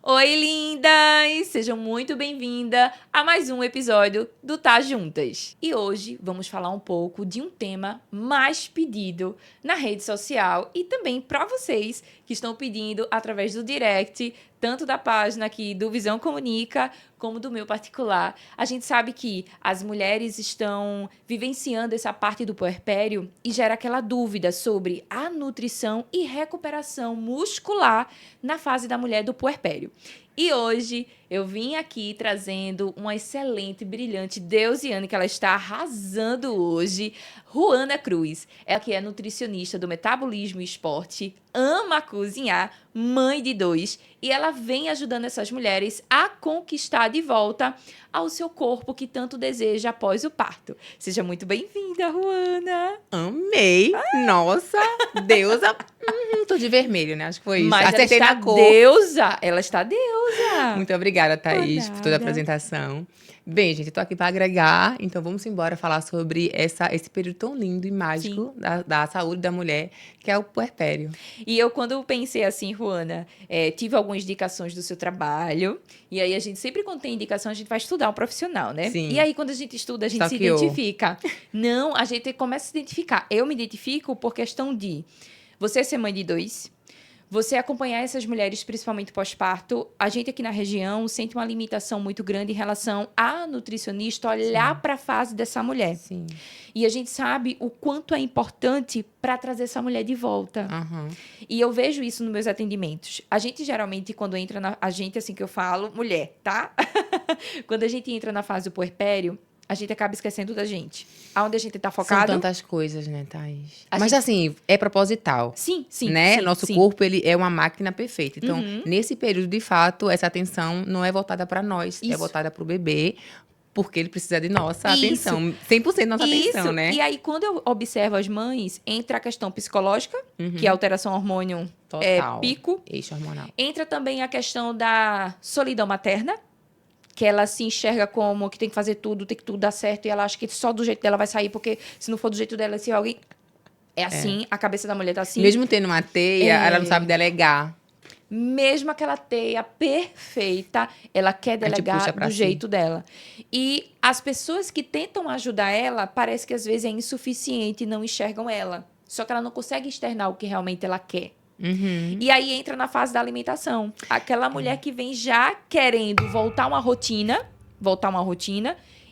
Oi, lindas! Sejam muito bem-vindas a mais um episódio do Tá Juntas. E hoje vamos falar um pouco de um tema mais pedido na rede social e também para vocês que estão pedindo através do direct, tanto da página aqui do Visão Comunica, como do meu particular. A gente sabe que as mulheres estão vivenciando essa parte do puerpério e gera aquela dúvida sobre a nutrição e recuperação muscular na fase da mulher do puerpério. E hoje eu vim aqui trazendo uma excelente, brilhante deusiane, que ela está arrasando hoje, Ruana Cruz. Ela que é nutricionista do metabolismo e esporte, ama cozinhar, mãe de 2, e ela vem ajudando essas mulheres a conquistar de volta ao seu corpo que tanto deseja após o parto. Seja muito bem-vinda, Ruana! Amei! Nossa, deusa! Tô de vermelho, né? Acho que foi isso. Mas Acertei ela está na cor. deusa! Ela está deusa! Muito obrigada, Thaís, por toda a nada. apresentação. Bem, gente, eu tô aqui para agregar, então vamos embora falar sobre esse período tão lindo e mágico da saúde da mulher, que é o puerpério. E eu, quando pensei assim, Ruana, tive algumas indicações do seu trabalho. E aí, a gente sempre, quando tem indicação, a gente vai estudar um profissional, né? Sim. E aí, quando a gente estuda, a gente se Stalkeou. identifica. Não, a gente começa a se identificar. Eu me identifico por questão de você ser mãe de 2, você acompanhar essas mulheres, principalmente pós-parto. A gente aqui na região sente uma limitação muito grande em relação à nutricionista olhar para a fase dessa mulher. Sim. E a gente sabe o quanto é importante para trazer essa mulher de volta. Aham. E eu vejo isso nos meus atendimentos. A gente, geralmente, quando entra a gente, assim que eu falo, mulher, tá? Quando a gente entra na fase do puerpério, a gente acaba esquecendo da gente. Aonde a gente tá focado... São tantas coisas, né, Thaís? A Mas gente- assim, é proposital. Sim, sim, Né? sim, Nosso sim. corpo, ele é uma máquina perfeita. Então, Uhum. nesse período, de fato, essa atenção não é voltada para nós, é Isso. voltada para o bebê, porque ele precisa de nossa Isso. atenção. 100% nossa atenção, né? E aí, quando eu observo as mães, entra a questão psicológica, que é a alteração hormônio Total. pico. Eixo hormonal. Entra também a questão da solidão materna, que ela se enxerga como que tem que fazer tudo, tem que tudo dar certo, e ela acha que só do jeito dela vai sair, porque se não for do jeito dela, se alguém... É assim, a cabeça da mulher tá assim. Mesmo tendo uma teia, ela não sabe delegar. Mesmo aquela teia perfeita, ela quer A gente delegar puxa pra do si. jeito dela. E as pessoas que tentam ajudar ela, parece que às vezes é insuficiente e não enxergam ela. Só que ela não consegue externar o que realmente ela quer. Uhum. E aí entra na fase da alimentação. Aquela mulher que vem já querendo voltar uma rotina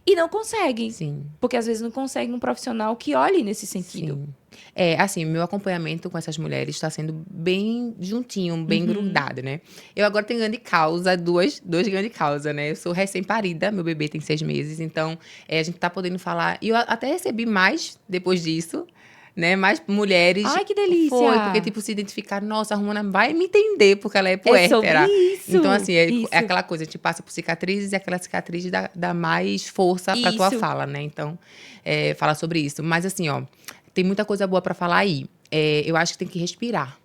e não consegue. Sim. Porque às vezes não consegue um profissional que olhe nesse sentido. Sim. É, assim, meu acompanhamento com essas mulheres está sendo bem juntinho, bem grudado, né? Eu agora tenho grande causa, duas grandes causas, né? Eu sou recém-parida, meu bebê tem 6 meses, então a gente tá podendo falar. E eu até recebi mais depois disso, né? Mais mulheres. Ai, que delícia! Foi, porque, tipo, se identificaram, nossa, a Romana vai me entender, porque ela é É sobre puérpera. isso. Então, assim, Isso. é aquela coisa, a gente passa por cicatrizes e aquela cicatriz dá mais força pra tua Isso. fala, né? Então, fala sobre isso. Mas, assim, ó, tem muita coisa boa pra falar aí. Eu acho que tem que respirar.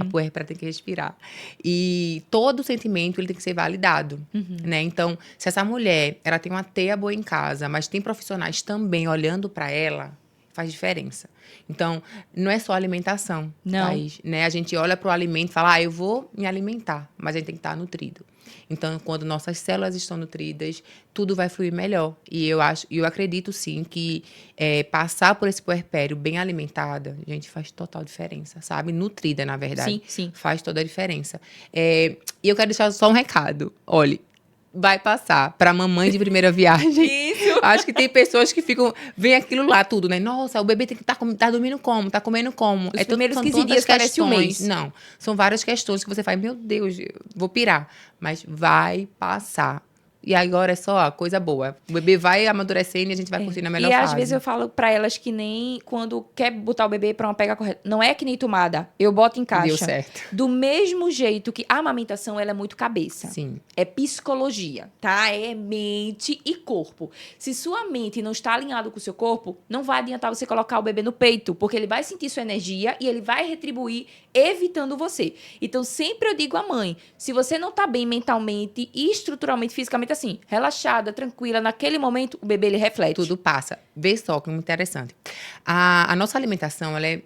A puérpera tem que respirar. E todo sentimento, ele tem que ser validado, né? Então, se essa mulher, ela tem uma teia boa em casa, mas tem profissionais também olhando pra ela, faz diferença. Então, não é só alimentação, Não. Thaís, né? A gente olha pro alimento e fala, eu vou me alimentar, mas a gente tem que estar nutrido. Então, quando nossas células estão nutridas, tudo vai fluir melhor. E eu acredito, sim, que passar por esse puerpério bem alimentada, gente, faz total diferença, sabe? Nutrida, na verdade. Sim, sim. Faz toda a diferença. E eu quero deixar só um recado. Olhe, vai passar para mamãe de primeira viagem. Isso. Acho que tem pessoas que vem aquilo lá tudo, né? Nossa, o bebê tem que tá dormindo como? Tá comendo como? Os primeiros são 15 tantas dias parece um questões. mês. Não, são várias questões que você faz, meu Deus, eu vou pirar. Mas vai passar. E agora é só coisa boa. O bebê vai amadurecendo e a gente vai curtindo a melhor E fase. às vezes eu falo pra elas que nem quando quer botar o bebê pra uma pega correta. Não é que nem tomada. Eu boto em caixa. Deu certo. Do mesmo jeito que a amamentação, ela é muito cabeça. Sim. É psicologia, tá? É mente e corpo. Se sua mente não está alinhada com o seu corpo, não vai adiantar você colocar o bebê no peito, porque ele vai sentir sua energia e ele vai retribuir evitando você. Então, sempre eu digo à mãe, se você não tá bem mentalmente e estruturalmente, fisicamente, assim, relaxada, tranquila, naquele momento, o bebê, ele reflete. Tudo passa. Vê só que muito interessante. A nossa alimentação, ela é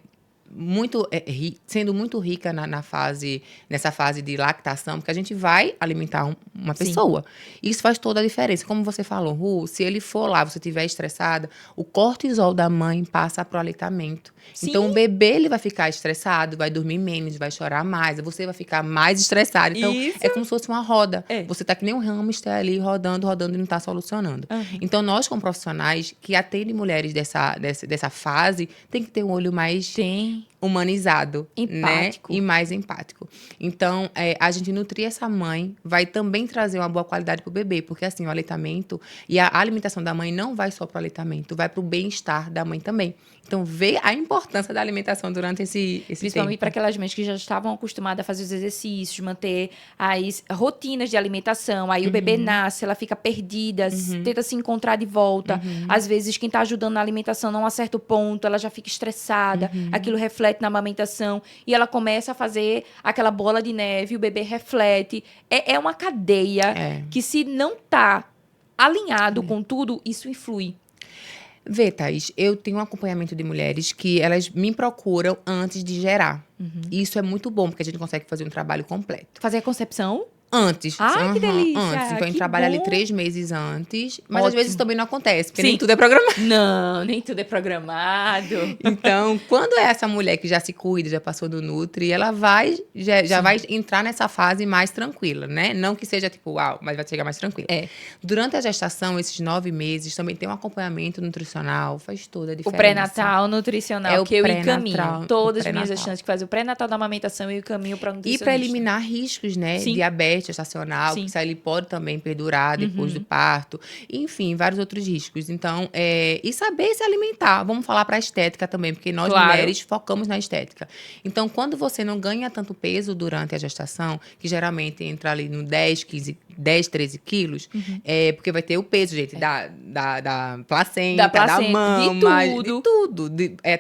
sendo muito rica nessa fase de lactação, porque a gente vai alimentar uma pessoa. Isso faz toda a diferença. Como você falou, Ru, se ele for lá, você estiver estressada, o cortisol da mãe passa pro aleitamento. Sim. Então, o bebê ele vai ficar estressado, vai dormir menos, vai chorar mais, você vai ficar mais estressado. Então, é como se fosse uma roda. Você tá que nem um hamster ali, rodando e não tá solucionando. Então, nós, como profissionais que atendem mulheres dessa fase, tem que ter um olho mais humanizado, empático, né? E mais empático. Então, a gente nutrir essa mãe vai também trazer uma boa qualidade pro bebê, porque assim, o aleitamento e a alimentação da mãe não vai só pro aleitamento, vai pro bem-estar da mãe também. Então, vê a importância da alimentação durante esse Principalmente para aquelas mães que já estavam acostumadas a fazer os exercícios, manter as rotinas de alimentação. Aí o bebê nasce, ela fica perdida, tenta se encontrar de volta. Às vezes, quem está ajudando na alimentação não acerta o ponto, ela já fica estressada, aquilo reflete na amamentação. E ela começa a fazer aquela bola de neve, o bebê reflete. É uma cadeia que, se não está alinhado com tudo, isso influi. Vê, Thaís, eu tenho um acompanhamento de mulheres que elas me procuram antes de gerar. Isso é muito bom, porque a gente consegue fazer um trabalho completo. Fazer a concepção? Antes. Que delícia! Antes. Então, a gente trabalha ali 3 meses antes. Mas, às vezes, também não acontece, porque Sim. nem tudo é programado. Não, nem tudo é programado. Então, quando é essa mulher que já se cuida, já passou do Nutri, ela já vai entrar nessa fase mais tranquila, né? Não que seja tipo, uau, mas vai chegar mais tranquila. Durante a gestação, esses 9 meses, também tem um acompanhamento nutricional, faz toda a diferença. O pré-natal nutricional, que eu encaminho. Todas as minhas pré-natal. gestantes que fazem o pré-natal da amamentação, eu encaminho para nutricionista. E para eliminar riscos, né? Diabetes gestacional, que isso aí pode também perdurar depois do parto. Enfim, vários outros riscos. Então, e saber se alimentar. Vamos falar para a estética também, porque nós mulheres focamos na estética. Então, quando você não ganha tanto peso durante a gestação, que geralmente entra ali no 10, 13 quilos, porque vai ter o peso, gente, da placenta, da mama, de tudo.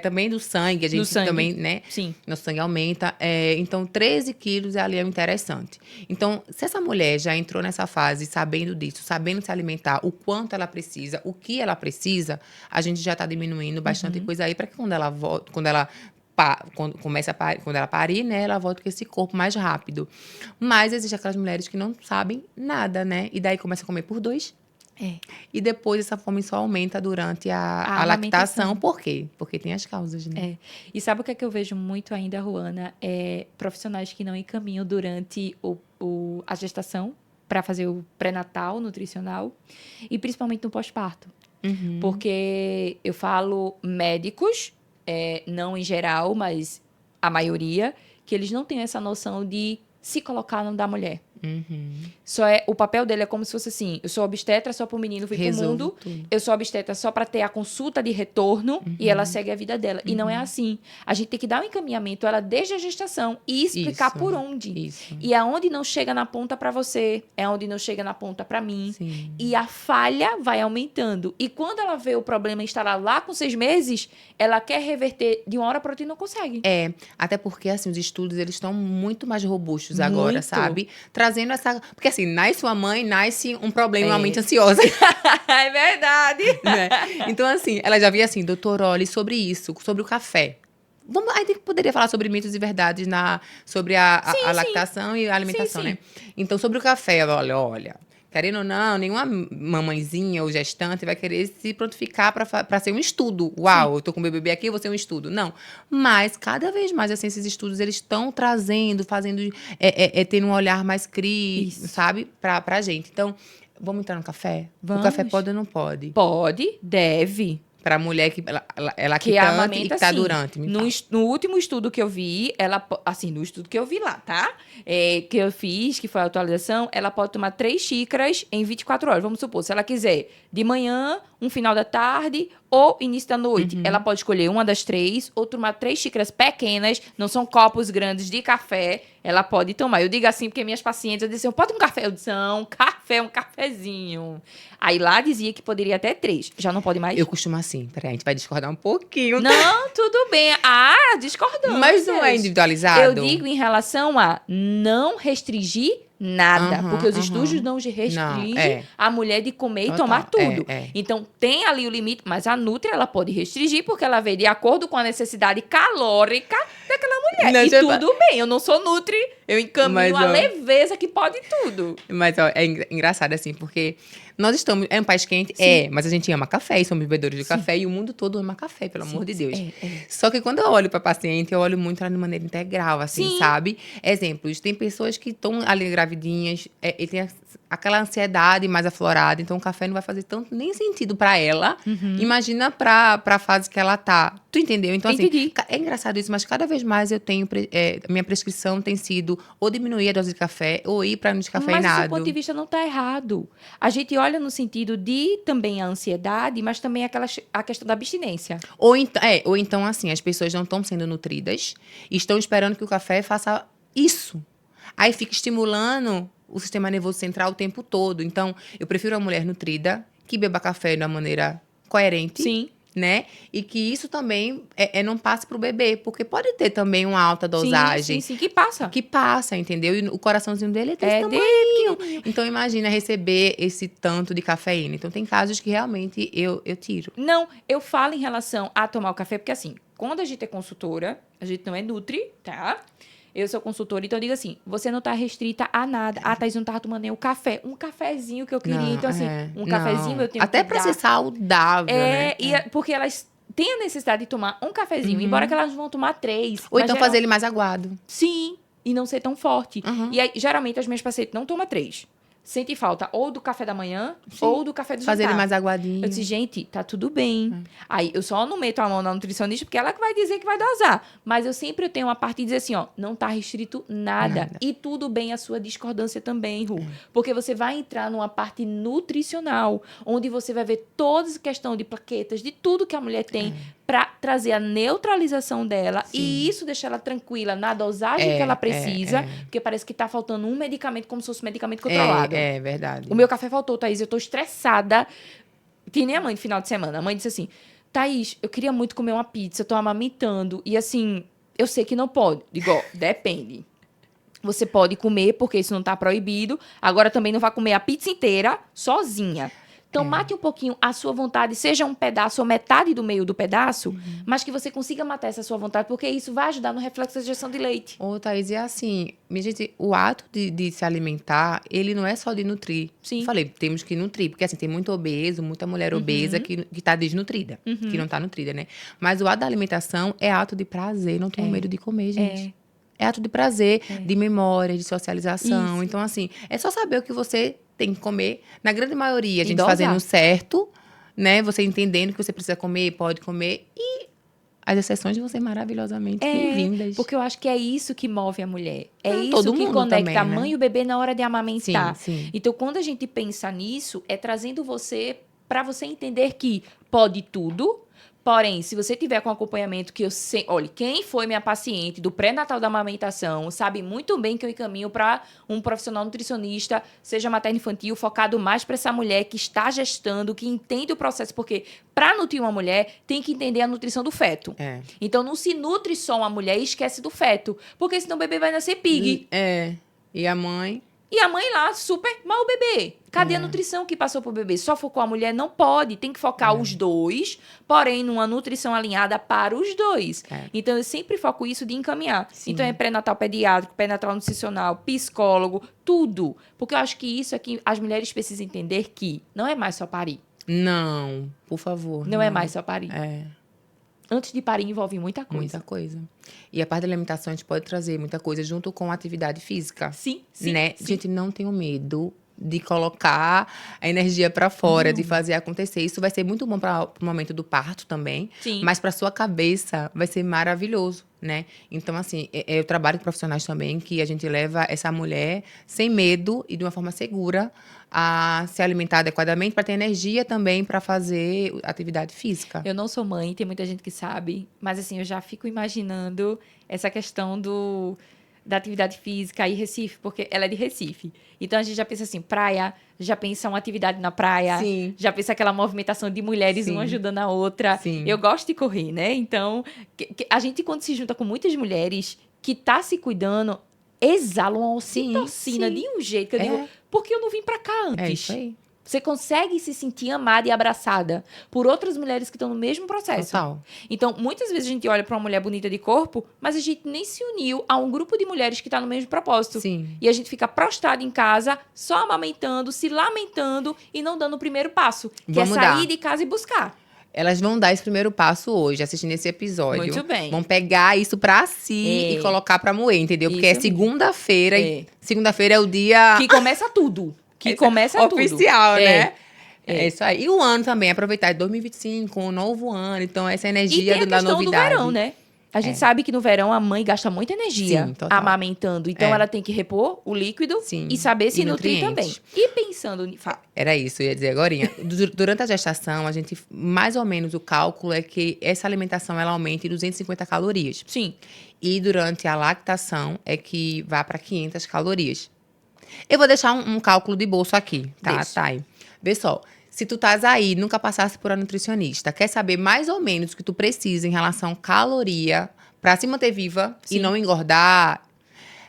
Também do sangue, a gente também, né? Sim. Nosso sangue aumenta. Então, 13 quilos ali é o interessante. Então, se essa mulher já entrou nessa fase sabendo disso, sabendo se alimentar, o quanto ela precisa, o que ela precisa, a gente já está diminuindo bastante coisa aí para que quando ela volta, quando ela parir, né, ela volta com esse corpo mais rápido. Mas existem aquelas mulheres que não sabem nada, né? E daí começa a comer por 2. E depois essa fome só aumenta durante a lactação. Por quê? Porque tem as causas, né? E sabe o que é que eu vejo muito ainda, Ruana? Profissionais que não encaminham durante a gestação para fazer o pré-natal nutricional e principalmente no pós-parto. Porque eu falo médicos, não em geral, mas a maioria, que eles não têm essa noção de se colocar no da mulher. O papel dele é como se fosse assim: eu sou obstetra só pro menino vir pro mundo, eu sou obstetra só para ter a consulta de retorno e ela segue a vida dela. E não é assim. A gente tem que dar um encaminhamento ela desde a gestação e explicar por onde. E aonde não chega na ponta para você, é onde não chega na ponta para mim. E a falha vai aumentando. E quando ela vê o problema instalar lá com 6 meses, ela quer reverter de uma hora para outra e não consegue. Até porque assim, os estudos eles estão muito mais robustos agora, sabe? Trazendo essa... Porque assim, nasce uma mãe, nasce um problema, uma mente ansiosa. É verdade. Né? Então assim, ela já via assim, doutor, olhe sobre isso, sobre o café. A gente poderia falar sobre mitos e verdades sobre a lactação e a alimentação, né? Então, sobre o café, ela olha, querendo ou não, nenhuma mamãezinha ou gestante vai querer se prontificar para ser um estudo. Uau, eu tô com o bebê aqui, eu vou ser um estudo. Não. Mas, cada vez mais, assim, esses estudos, eles estão trazendo, fazendo, tendo um olhar mais crítico, sabe? Pra gente. Então, vamos entrar no café? Vamos. O café pode ou não pode? Pode, deve. Pra mulher que é lactante e que tá durante. No último estudo que eu vi, no estudo que eu vi lá, tá? Que eu fiz, que foi a atualização, ela pode tomar 3 xícaras em 24 horas. Vamos supor, se ela quiser de manhã, um final da tarde ou início da noite. Ela pode escolher uma das 3 ou tomar 3 xícaras pequenas, não são copos grandes de café. Ela pode tomar. Eu digo assim porque minhas pacientes diziam, pode um café? Eu disse, não, café, um cafezinho. Aí lá dizia que poderia até 3. Já não pode mais? Eu costumo assim, peraí, a gente vai discordar um pouquinho. Não, tudo bem. Discordando. Mas não é individualizado? Eu digo em relação a não restringir nada. Aham, Porque os aham. estudos não Não, restringem a mulher de comer e Total, tomar tudo. é. Então, tem ali o limite, mas a Nutri, ela pode restringir, porque ela vê de acordo com a necessidade calórica daquela mulher. Não, E já- tudo bem, eu não sou Nutri, eu encaminho Mas, a ó, leveza que pode tudo. Mas, ó, é engraçado, assim, porque nós estamos... É um país quente? Sim. É, mas a gente ama café e somos bebedores de Sim. café. E o mundo todo ama café, pelo amor de Deus. É. Só que quando eu olho para paciente, eu olho muito ela de maneira integral, assim, Sim. sabe? Exemplos, tem pessoas que estão ali gravidinhas, e tem aquela ansiedade mais aflorada, então o café não vai fazer tanto nem sentido para ela. Imagina pra fase que ela tá. Tu entendeu? Então, assim, Entendi. é engraçado isso, mas cada vez mais eu tenho... minha prescrição tem sido ou diminuir a dose de café ou ir para Mas o seu descafeinado. ponto de vista não está errado. A gente olha no sentido de também a ansiedade, mas também a questão da abstinência. Ou então, assim, as pessoas não estão sendo nutridas e estão esperando que o café faça isso. Aí fica estimulando o sistema nervoso central o tempo todo. Então, eu prefiro uma mulher nutrida que beba café de uma maneira coerente. Sim. Né? E que isso também não passe pro bebê, porque pode ter também uma alta dosagem. Sim, que passa. Que passa, entendeu? E o coraçãozinho dele é desse É tamanho. Então, imagina receber esse tanto de cafeína. Então, tem casos que realmente eu tiro. Não, eu falo em relação a tomar o café, porque assim, quando a gente é consultora, a gente não é Nutri, tá? Eu sou consultora, então eu digo assim, você não tá restrita a nada. Ah, Thaís não tava tomando nem o café. Um cafezinho que eu queria. Não, Então, assim, um cafezinho eu tenho Até que pra dar. ser saudável, né? Porque elas têm a necessidade de tomar um cafezinho, embora que elas vão tomar 3. Ou então fazer ele mais aguado. Sim, e não ser tão forte. Uhum. E aí, geralmente, as minhas pacientes não tomam 3. Sente falta ou do café da manhã ou do café do Fazer jantar. ele mais aguadinho. Eu disse, gente, tá tudo bem. Aí, eu só não meto a mão na nutricionista, porque ela que vai dizer que vai dosar. Mas eu sempre tenho uma parte de dizer assim, ó, não tá restrito nada. E tudo bem a sua discordância também, Ru. Porque você vai entrar numa parte nutricional, onde você vai ver toda essa questão de plaquetas, de tudo que a mulher tem, pra trazer a neutralização dela. Sim. E isso deixar ela tranquila na dosagem que ela precisa. Porque parece que tá faltando um medicamento, como se fosse um medicamento controlado. É verdade. O meu café faltou, Thaís. Eu tô estressada. Que nem a mãe no final de semana. A mãe disse assim, Thaís, eu queria muito comer uma pizza. Eu tô amamentando. E assim, eu sei que não pode. Digo, ó, depende. Você pode comer, porque isso não tá proibido. Agora também não vai comer a pizza inteira sozinha. Então, mate um pouquinho a sua vontade, seja um pedaço ou metade do meio do pedaço, mas que você consiga matar essa sua vontade, porque isso vai ajudar no reflexo da ingestão de leite. Ô, Thaís, é assim, minha gente, o ato de se alimentar, ele não é só de nutrir. Sim. Eu falei, temos que nutrir, porque assim, tem muito obeso, muita mulher obesa que tá desnutrida, que não tá nutrida, né? Mas o ato da alimentação é ato de prazer, não tenho medo de comer, gente. É ato de prazer, de memória, de socialização. Isso. Então, assim, é só saber o que você tem que comer. Na grande maioria, a E gente dosar. fazendo certo, né? Você entendendo que você precisa comer, pode comer. E as exceções vão ser maravilhosamente bem-vindas. Porque eu acho que é isso que move a mulher. É Ah, isso todo que mundo conecta também, a né? mãe e o bebê na hora de amamentar. Sim. Então, quando a gente pensa nisso, é trazendo você para você entender que pode tudo. Porém, se você tiver com acompanhamento que eu sei... Olha, quem foi minha paciente do pré-natal da amamentação sabe muito bem que eu encaminho para um profissional nutricionista, seja materno-infantil, focado mais para essa mulher que está gestando, que entende o processo. Porque para nutrir uma mulher, tem que entender a nutrição do feto. É. Então, não se nutre só uma mulher e esquece do feto. Porque senão o bebê vai nascer pig. É. E a mãe... E a mãe lá, super mal o bebê. Cadê a nutrição que passou pro bebê? Só focou a mulher? Não pode. Tem que focar os dois, porém, numa nutrição alinhada para os dois. Então, eu sempre foco isso de encaminhar. Sim. Então, é pré-natal pediátrico, pré-natal nutricional, psicólogo, tudo. Porque eu acho que isso é que as mulheres precisam entender que não é mais só parir. Não, por favor. Não é mais só parir. É. Antes de parir, envolve muita coisa. Muita coisa. E a parte da alimentação, a gente pode trazer muita coisa junto com a atividade física. Sim. Né? Gente, não tenho medo de colocar a energia pra fora, de fazer acontecer. Isso vai ser muito bom para o momento do parto também. Sim. Mas para sua cabeça vai ser maravilhoso, né? Então, assim, eu trabalho com profissionais também que a gente leva essa mulher sem medo e de uma forma segura a se alimentar adequadamente para ter energia também para fazer atividade física. Eu não sou mãe, tem muita gente que sabe, mas assim, eu já fico imaginando essa questão da atividade física e Recife, porque ela é de Recife. Então a gente já pensa assim, praia, já pensa uma atividade na praia, Sim. já pensa aquela movimentação de mulheres, Sim. uma ajudando a outra. Sim. Eu gosto de correr, né? Então, a gente quando se junta com muitas mulheres que tá se cuidando, exala uma ocitocina sim. de um jeito que eu digo, por que eu não vim pra cá antes? É isso aí. Você consegue se sentir amada e abraçada por outras mulheres que estão no mesmo processo. Total. Então, muitas vezes a gente olha pra uma mulher bonita de corpo, mas a gente nem se uniu a um grupo de mulheres que tá no mesmo propósito. Sim. E a gente fica prostrado em casa, só amamentando, se lamentando e não dando o primeiro passo, que Vamos é sair dar. de casa e buscar. Elas vão dar esse primeiro passo hoje, assistindo esse episódio. Muito bem. Vão pegar isso pra si É. e colocar pra moer, entendeu? Porque Isso é mesmo. segunda-feira. É. E segunda-feira é o dia Que começa tudo. Que começa tudo. oficial, né? É. É isso aí. E o ano também, aproveitar 2025, um novo ano. Então, essa E energia tem a da questão novidade. do verão, né? A gente sabe que no verão a mãe gasta muita energia Sim, total. amamentando. Então, É. ela tem que repor o líquido Sim. e saber se E nutrir também. nutrientes. E pensando... Era isso, eu ia dizer agorinha. Durante a gestação, a gente, mais ou menos, o cálculo é que essa alimentação, ela aumenta em 250 calorias. Sim. E durante a lactação, é que vai para 500 calorias. Eu vou deixar um cálculo de bolso aqui, tá, Deixa. Thay? Vê só. Se tu estás aí, nunca passasse por uma nutricionista, quer saber mais ou menos o que tu precisa em relação caloria para se manter viva Sim. e não engordar,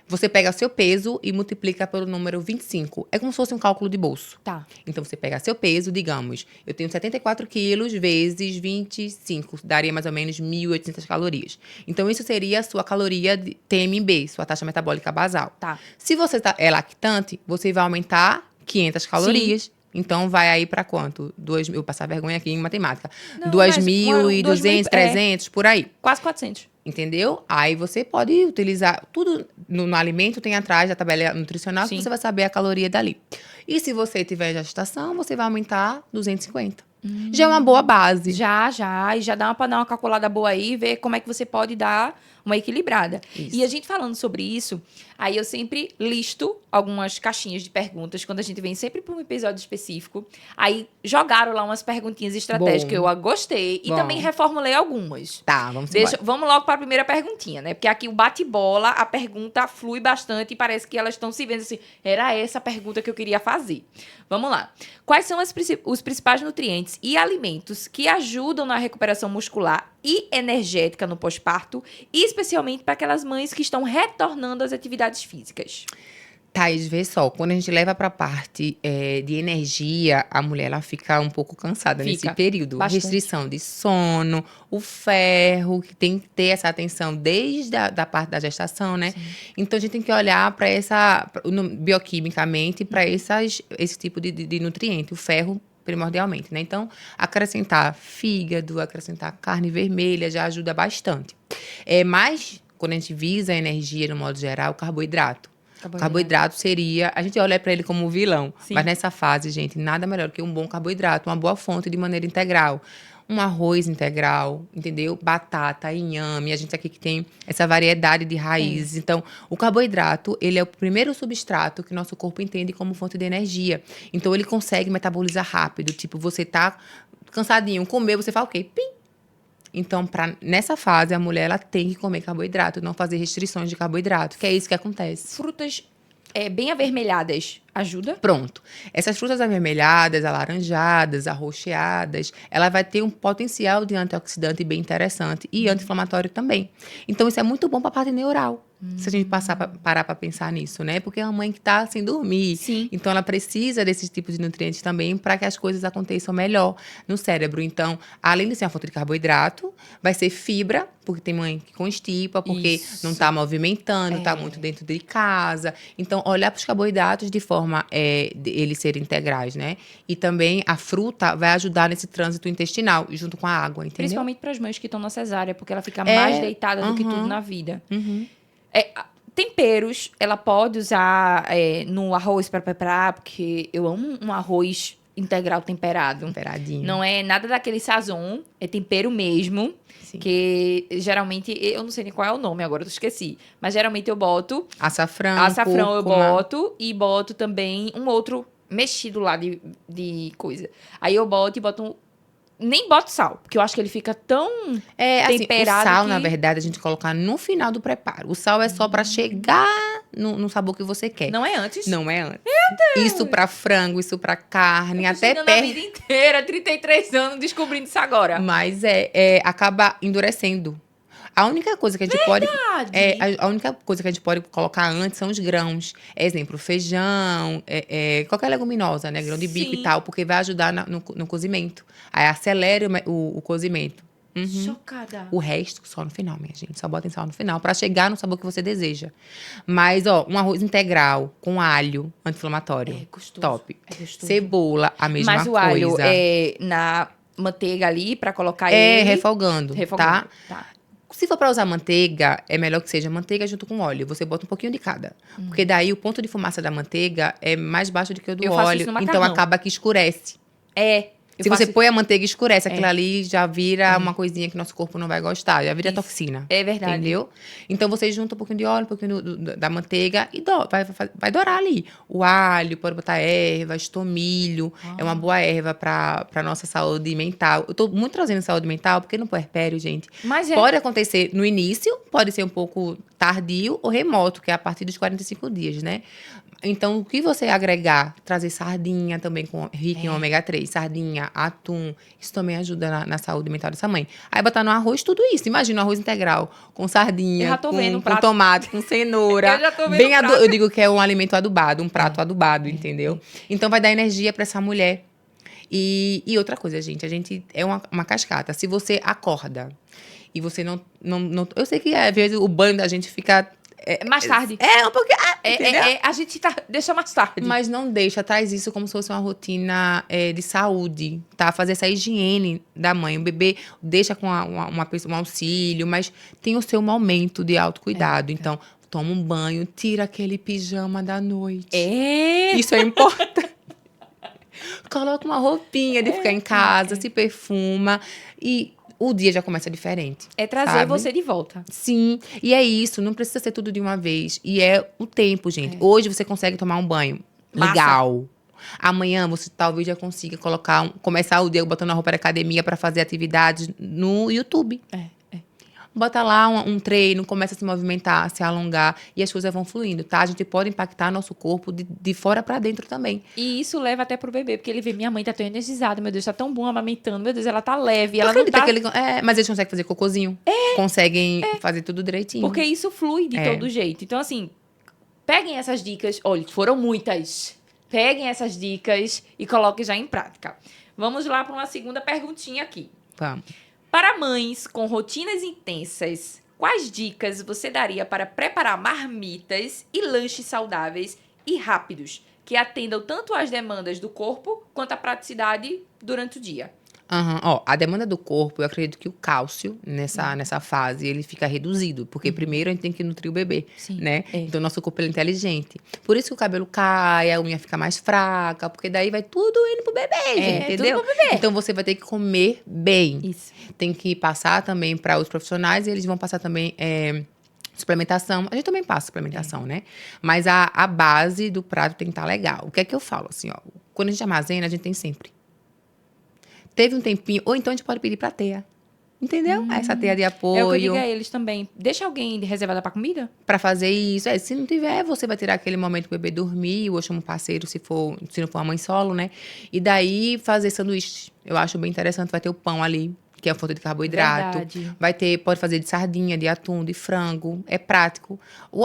você pega seu peso e multiplica pelo número 25. É como se fosse um cálculo de bolso. Tá. Então, você pega seu peso, digamos, eu tenho 74 quilos vezes 25, daria mais ou menos 1.800 calorias. Então, isso seria a sua caloria de TMB, sua taxa metabólica basal. Tá. Se você é lactante, você vai aumentar 500 calorias. Então, vai aí para quanto? Eu vou passar vergonha aqui em matemática. Não, mas 2.200, 300, por aí. Quase 400. Entendeu? Aí você pode utilizar tudo no alimento, tem atrás da tabela nutricional, Sim. que você vai saber a caloria dali. E se você tiver gestação, você vai aumentar 250. Já é uma boa base. Já. E já dá pra dar uma calculada boa aí e ver como é que você pode dar uma equilibrada. Isso. E a gente falando sobre isso, aí eu sempre listo algumas caixinhas de perguntas, quando a gente vem sempre para um episódio específico. Aí jogaram lá umas perguntinhas estratégicas Bom. que eu gostei e Bom. também reformulei algumas. Tá, vamos embora. Vamos logo para a primeira perguntinha, né? Porque aqui o bate-bola, a pergunta flui bastante e parece que elas estão se vendo assim. Era essa a pergunta que eu queria fazer. Vamos lá. Quais são os principais nutrientes e alimentos que ajudam na recuperação muscular e energética no pós-parto, e especialmente para aquelas mães que estão retornando às atividades físicas? Thaís, vê só, quando a gente leva pra parte de energia, a mulher ela fica um pouco cansada Fica, nesse período. bastante. Restrição de sono, o ferro, que tem que ter essa atenção desde da parte da gestação, né? Então a gente tem que olhar para bioquimicamente, para esse tipo de nutriente, o ferro primordialmente, né? Então, acrescentar fígado, acrescentar carne vermelha já ajuda bastante. Mas, quando a gente visa a energia, no modo geral, o carboidrato. Carboidrato seria... A gente olha para ele como um vilão. Sim. Mas nessa fase, gente, nada melhor que um bom carboidrato, uma boa fonte de maneira integral. Um arroz integral, entendeu? Batata, inhame. A gente aqui que tem essa variedade de raízes. Então, o carboidrato, ele é o primeiro substrato que nosso corpo entende como fonte de energia. Então, ele consegue metabolizar rápido. Tipo, você tá cansadinho, comer, você fala o quê? Pim! Então, nessa fase, a mulher ela tem que comer carboidrato, não fazer restrições de carboidrato, que é isso que acontece. Frutas bem avermelhadas ajuda? Pronto. Essas frutas avermelhadas, alaranjadas, arroxeadas, ela vai ter um potencial de antioxidante bem interessante e anti-inflamatório também. Então, isso é muito bom para a parte neural. Se a gente parar para pensar nisso, né? Porque é uma mãe que está sem dormir. Sim. Então, ela precisa desses tipos de nutrientes também para que as coisas aconteçam melhor no cérebro. Então, além de ser uma fonte de carboidrato, vai ser fibra, porque tem mãe que constipa, porque Isso. não está movimentando, está muito dentro de casa. Então, olhar para os carboidratos de forma de eles serem integrais, né? E também a fruta vai ajudar nesse trânsito intestinal, junto com a água, entendeu? Principalmente para as mães que estão na cesárea, porque ela fica mais deitada do que tudo na vida. Uhum. Temperos, ela pode usar no arroz para preparar, porque eu amo um arroz integral temperado. Temperadinho. Não é nada daquele sazon, é tempero mesmo. Sim. Que geralmente, eu não sei nem qual é o nome agora, eu esqueci. Mas geralmente eu boto Açafrão, eu cúrcuma. boto e boto também um outro mexido lá de coisa. Aí eu boto nem boto sal, porque eu acho que ele fica tão Assim, temperado o sal, que... na verdade, a gente coloca no final do preparo. O sal é só pra chegar no sabor que você quer. Não é antes? Não é antes. Isso pra frango, isso pra carne, Eu tô até chegando a vida inteira, 33 anos, descobrindo isso agora. Mas acaba endurecendo. A única coisa que a gente pode. Verdade. A única coisa que a gente pode colocar antes são os grãos. Exemplo, feijão, qualquer leguminosa, né? Grão de bico e Sim. tal, porque vai ajudar no cozimento. Aí acelera o cozimento. Uhum. Chocada. O resto, só no final, minha gente. Só botem sal no final, pra chegar no sabor que você deseja. Mas, ó, um arroz integral com alho anti-inflamatório. É gostoso. Top. É gostoso. Cebola, a mesma Mas o coisa. alho é na manteiga ali pra colocar ele. Refogando, Refogando. tá? Se for para usar manteiga, é melhor que seja manteiga junto com óleo. Você bota um pouquinho de cada. Porque daí o ponto de fumaça da manteiga é mais baixo do que o do Eu faço óleo. isso no Então macarrão. acaba que escurece. Eu Se você faço- põe a manteiga, escurece. Aquilo ali já vira uma coisinha que nosso corpo não vai gostar. Já vira Isso. toxina. É verdade. Entendeu? Então você junta um pouquinho de óleo, um pouquinho da manteiga e vai dourar ali. O alho, pode botar ervas, tomilho. É uma boa erva pra nossa saúde mental. Eu tô muito trazendo saúde mental, porque no puerpério, gente, Mas pode acontecer no início, pode ser um pouco tardio ou remoto, que é a partir dos 45 dias, né? Então, o que você agregar, trazer sardinha também rica em ômega 3, sardinha, atum, isso também ajuda na saúde mental dessa mãe. Aí botar no arroz tudo isso. Imagina um arroz integral, com Eu sardinha, já tô vendo um com prato. tomate, com cenoura. Eu já tô vendo um prato. Eu digo que é um alimento adubado, um prato adubado, entendeu? Então, vai dar energia pra essa mulher. E outra coisa, gente, a gente é uma cascata. Se você acorda e você não. Eu sei que às vezes o banho da gente fica. Mais tarde. Um pouquinho. Entendeu? A gente deixa mais tarde. Mas não deixa, traz isso como se fosse uma rotina de saúde, tá? Fazer essa higiene da mãe. O bebê deixa com uma pessoa, um auxílio, mas tem o seu momento de autocuidado. Então, toma um banho, tira aquele pijama da noite. Isso é importante. Coloca uma roupinha de ficar em casa, se perfuma e o dia já começa diferente. É trazer sabe? você de volta. Sim, e é isso, não precisa ser tudo de uma vez. E é o tempo, gente. Hoje você consegue tomar um banho Massa. legal. Amanhã você talvez já consiga começar o dia botando a roupa da academia para fazer atividades no YouTube. Bota lá um treino, começa a se movimentar, se alongar e as coisas vão fluindo, tá? A gente pode impactar nosso corpo de fora para dentro também. E isso leva até pro bebê, porque ele vê, minha mãe tá tão energizada, meu Deus, tá tão bom amamentando, meu Deus, ela tá leve, Tu ela não acredita tá... que mas eles conseguem fazer cocôzinho. Conseguem fazer tudo direitinho. Porque isso flui de todo jeito. Então, assim, peguem essas dicas. Olha, foram muitas. Peguem essas dicas e coloquem já em prática. Vamos lá para uma segunda perguntinha aqui. Vamos. Para mães com rotinas intensas, quais dicas você daria para preparar marmitas e lanches saudáveis e rápidos, que atendam tanto às demandas do corpo quanto à praticidade durante o dia? Ó, a demanda do corpo, eu acredito que o cálcio, nessa fase, ele fica reduzido. Porque primeiro a gente tem que nutrir o bebê, Sim, né? Então, o nosso corpo ele é inteligente. Por isso que o cabelo cai, a unha fica mais fraca. Porque daí vai tudo indo pro bebê, gente, entendeu? tudo pro bebê. Então, você vai ter que comer bem. Isso. Tem que passar também para os profissionais. E eles vão passar também suplementação. A gente também passa suplementação, né? Mas a base do prato tem que estar legal. O que é que eu falo? Assim, ó, quando a gente armazena, a gente tem sempre. Teve um tempinho, ou então a gente pode pedir pra teia. Entendeu? Essa teia de É o que eu digo apoio. a eles também. Deixa alguém reservada para comida? Pra fazer isso. Se não tiver, você vai tirar aquele momento que o bebê dormir, ou chama um parceiro, se não for uma mãe solo, né? E daí fazer sanduíches. Eu acho bem interessante. Vai ter o pão ali, que é a fonte de carboidrato. Verdade. Pode fazer de sardinha, de atum, de frango. É prático.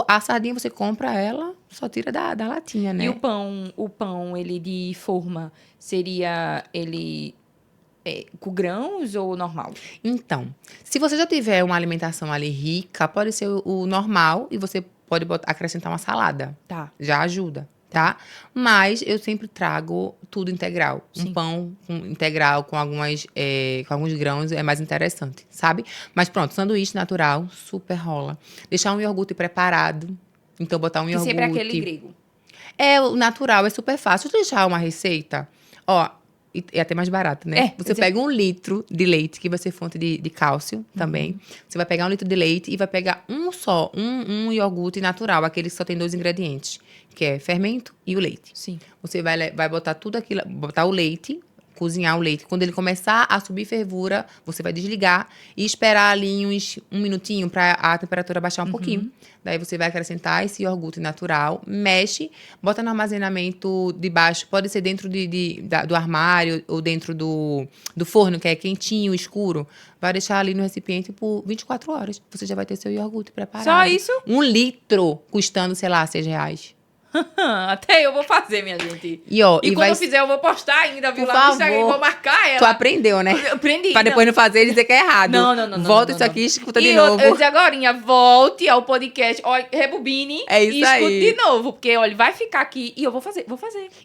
A sardinha você compra ela, só tira da latinha, né? E o pão, ele de forma, seria ele com grãos ou normal? Então, se você já tiver uma alimentação ali rica, pode ser o normal e você pode acrescentar uma salada. Tá. Já ajuda, tá? Mas eu sempre trago tudo integral. Sim. Um pão integral com alguns grãos é mais interessante, sabe? Mas pronto, sanduíche natural, super rola. Deixar um iogurte preparado. Então, botar um Que iogurte. sempre é aquele grego. O natural é super fácil. Deixa eu deixar uma receita. Ó, e é até mais barato, né? Você pega 1 litro de leite, que vai ser fonte de cálcio também. Você vai pegar 1 litro de leite e vai pegar um iogurte natural, aquele que só tem 2 ingredientes, que é fermento e o leite. Sim. Você vai botar tudo aquilo, botar o leite, cozinhar o leite. Quando ele começar a subir fervura, você vai desligar e esperar ali um minutinho para a temperatura baixar um pouquinho. Daí você vai acrescentar esse iogurte natural, mexe, bota no armazenamento de baixo. Pode ser dentro do armário ou dentro do forno, que é quentinho, escuro. Vai deixar ali no recipiente por 24 horas. Você já vai ter seu iogurte preparado. Só isso? 1 litro custando, sei lá, R$6. Até eu vou fazer, minha gente. E quando eu fizer, eu vou postar ainda, viu? Por Lá no favor. Instagram, vou marcar ela. Tu aprendeu, né? Eu aprendi. Pra depois não fazer e dizer que é errado. Não. Volta não, isso aqui e escuta de e novo. Eu disse agorinha, volte ao podcast, olha, rebobine É isso e escute aí. de novo. Porque, olha, vai ficar aqui e eu vou fazer.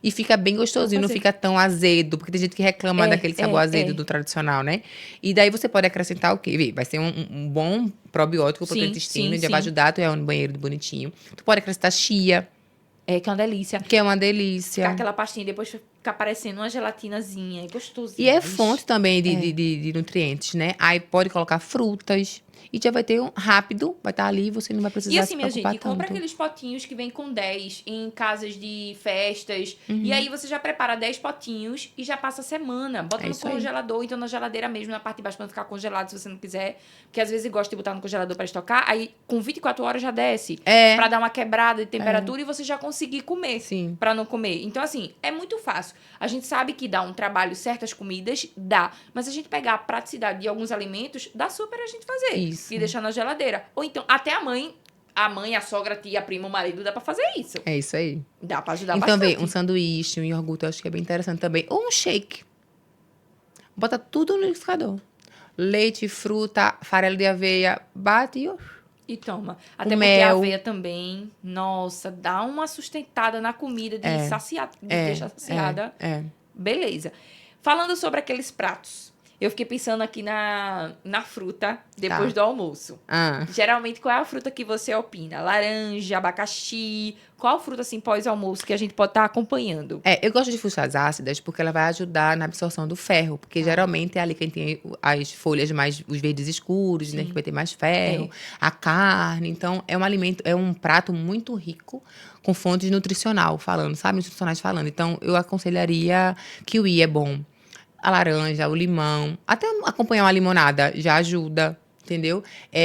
E fica bem gostosinho, Vou não fazer. fica tão azedo. Porque tem gente que reclama daquele sabor azedo do tradicional, né? E daí você pode acrescentar o quê? Vai ser um bom probiótico pro teu intestino. Já vai ajudar, tu é no banheiro bonitinho. Tu pode acrescentar chia. Que é uma delícia. Que é uma delícia. Ficar aquela pastinha, depois ficar parecendo uma gelatinazinha. É gostosinho. E é fonte também de nutrientes, né? Aí pode colocar frutas. E já vai ter rápido, vai estar ali, você não vai precisar E assim, se minha preocupar gente, compra tanto. aqueles potinhos que vem com 10 em casas de festas. E aí você já prepara 10 potinhos e já passa a semana. Bota no congelador, então na geladeira mesmo, na parte de baixo, pra não ficar congelado se você não quiser. Porque às vezes gosta de botar no congelador pra estocar. Aí com 24 horas já desce. Pra dar uma quebrada de temperatura e você já conseguir comer. Sim. Pra não comer. Então assim, é muito fácil. A gente sabe que dá um trabalho certas comidas, dá. Mas a gente pegar a praticidade de alguns alimentos, dá super a gente fazer. Isso. E deixar na geladeira. Ou então, até a mãe, a sogra, a tia, a prima, o marido, dá pra fazer isso. É isso aí. Dá pra ajudar Então, bastante. um sanduíche, um iogurte, eu acho que é bem interessante também. Ou um shake. Bota tudo no liquidificador. Leite, fruta, farelo de aveia, bate e... E toma. Até porque mel. a aveia também, nossa, dá uma sustentada na comida de saciar, de deixar saciada. Beleza. Falando sobre aqueles pratos. Eu fiquei pensando aqui na fruta depois do almoço. Geralmente, qual é a fruta que você opina? Laranja, abacaxi? Qual fruta, assim, pós-almoço que a gente pode estar acompanhando? Eu gosto de frutas ácidas porque ela vai ajudar na absorção do ferro. Porque geralmente é ali quem tem as folhas mais, os verdes escuros, né? Que vai ter mais ferro. A carne. Então, é um alimento, é um prato muito rico com fontes nutricionais falando. Então, eu aconselharia kiwi, é bom. A laranja, o limão. Até acompanhar uma limonada já ajuda, entendeu?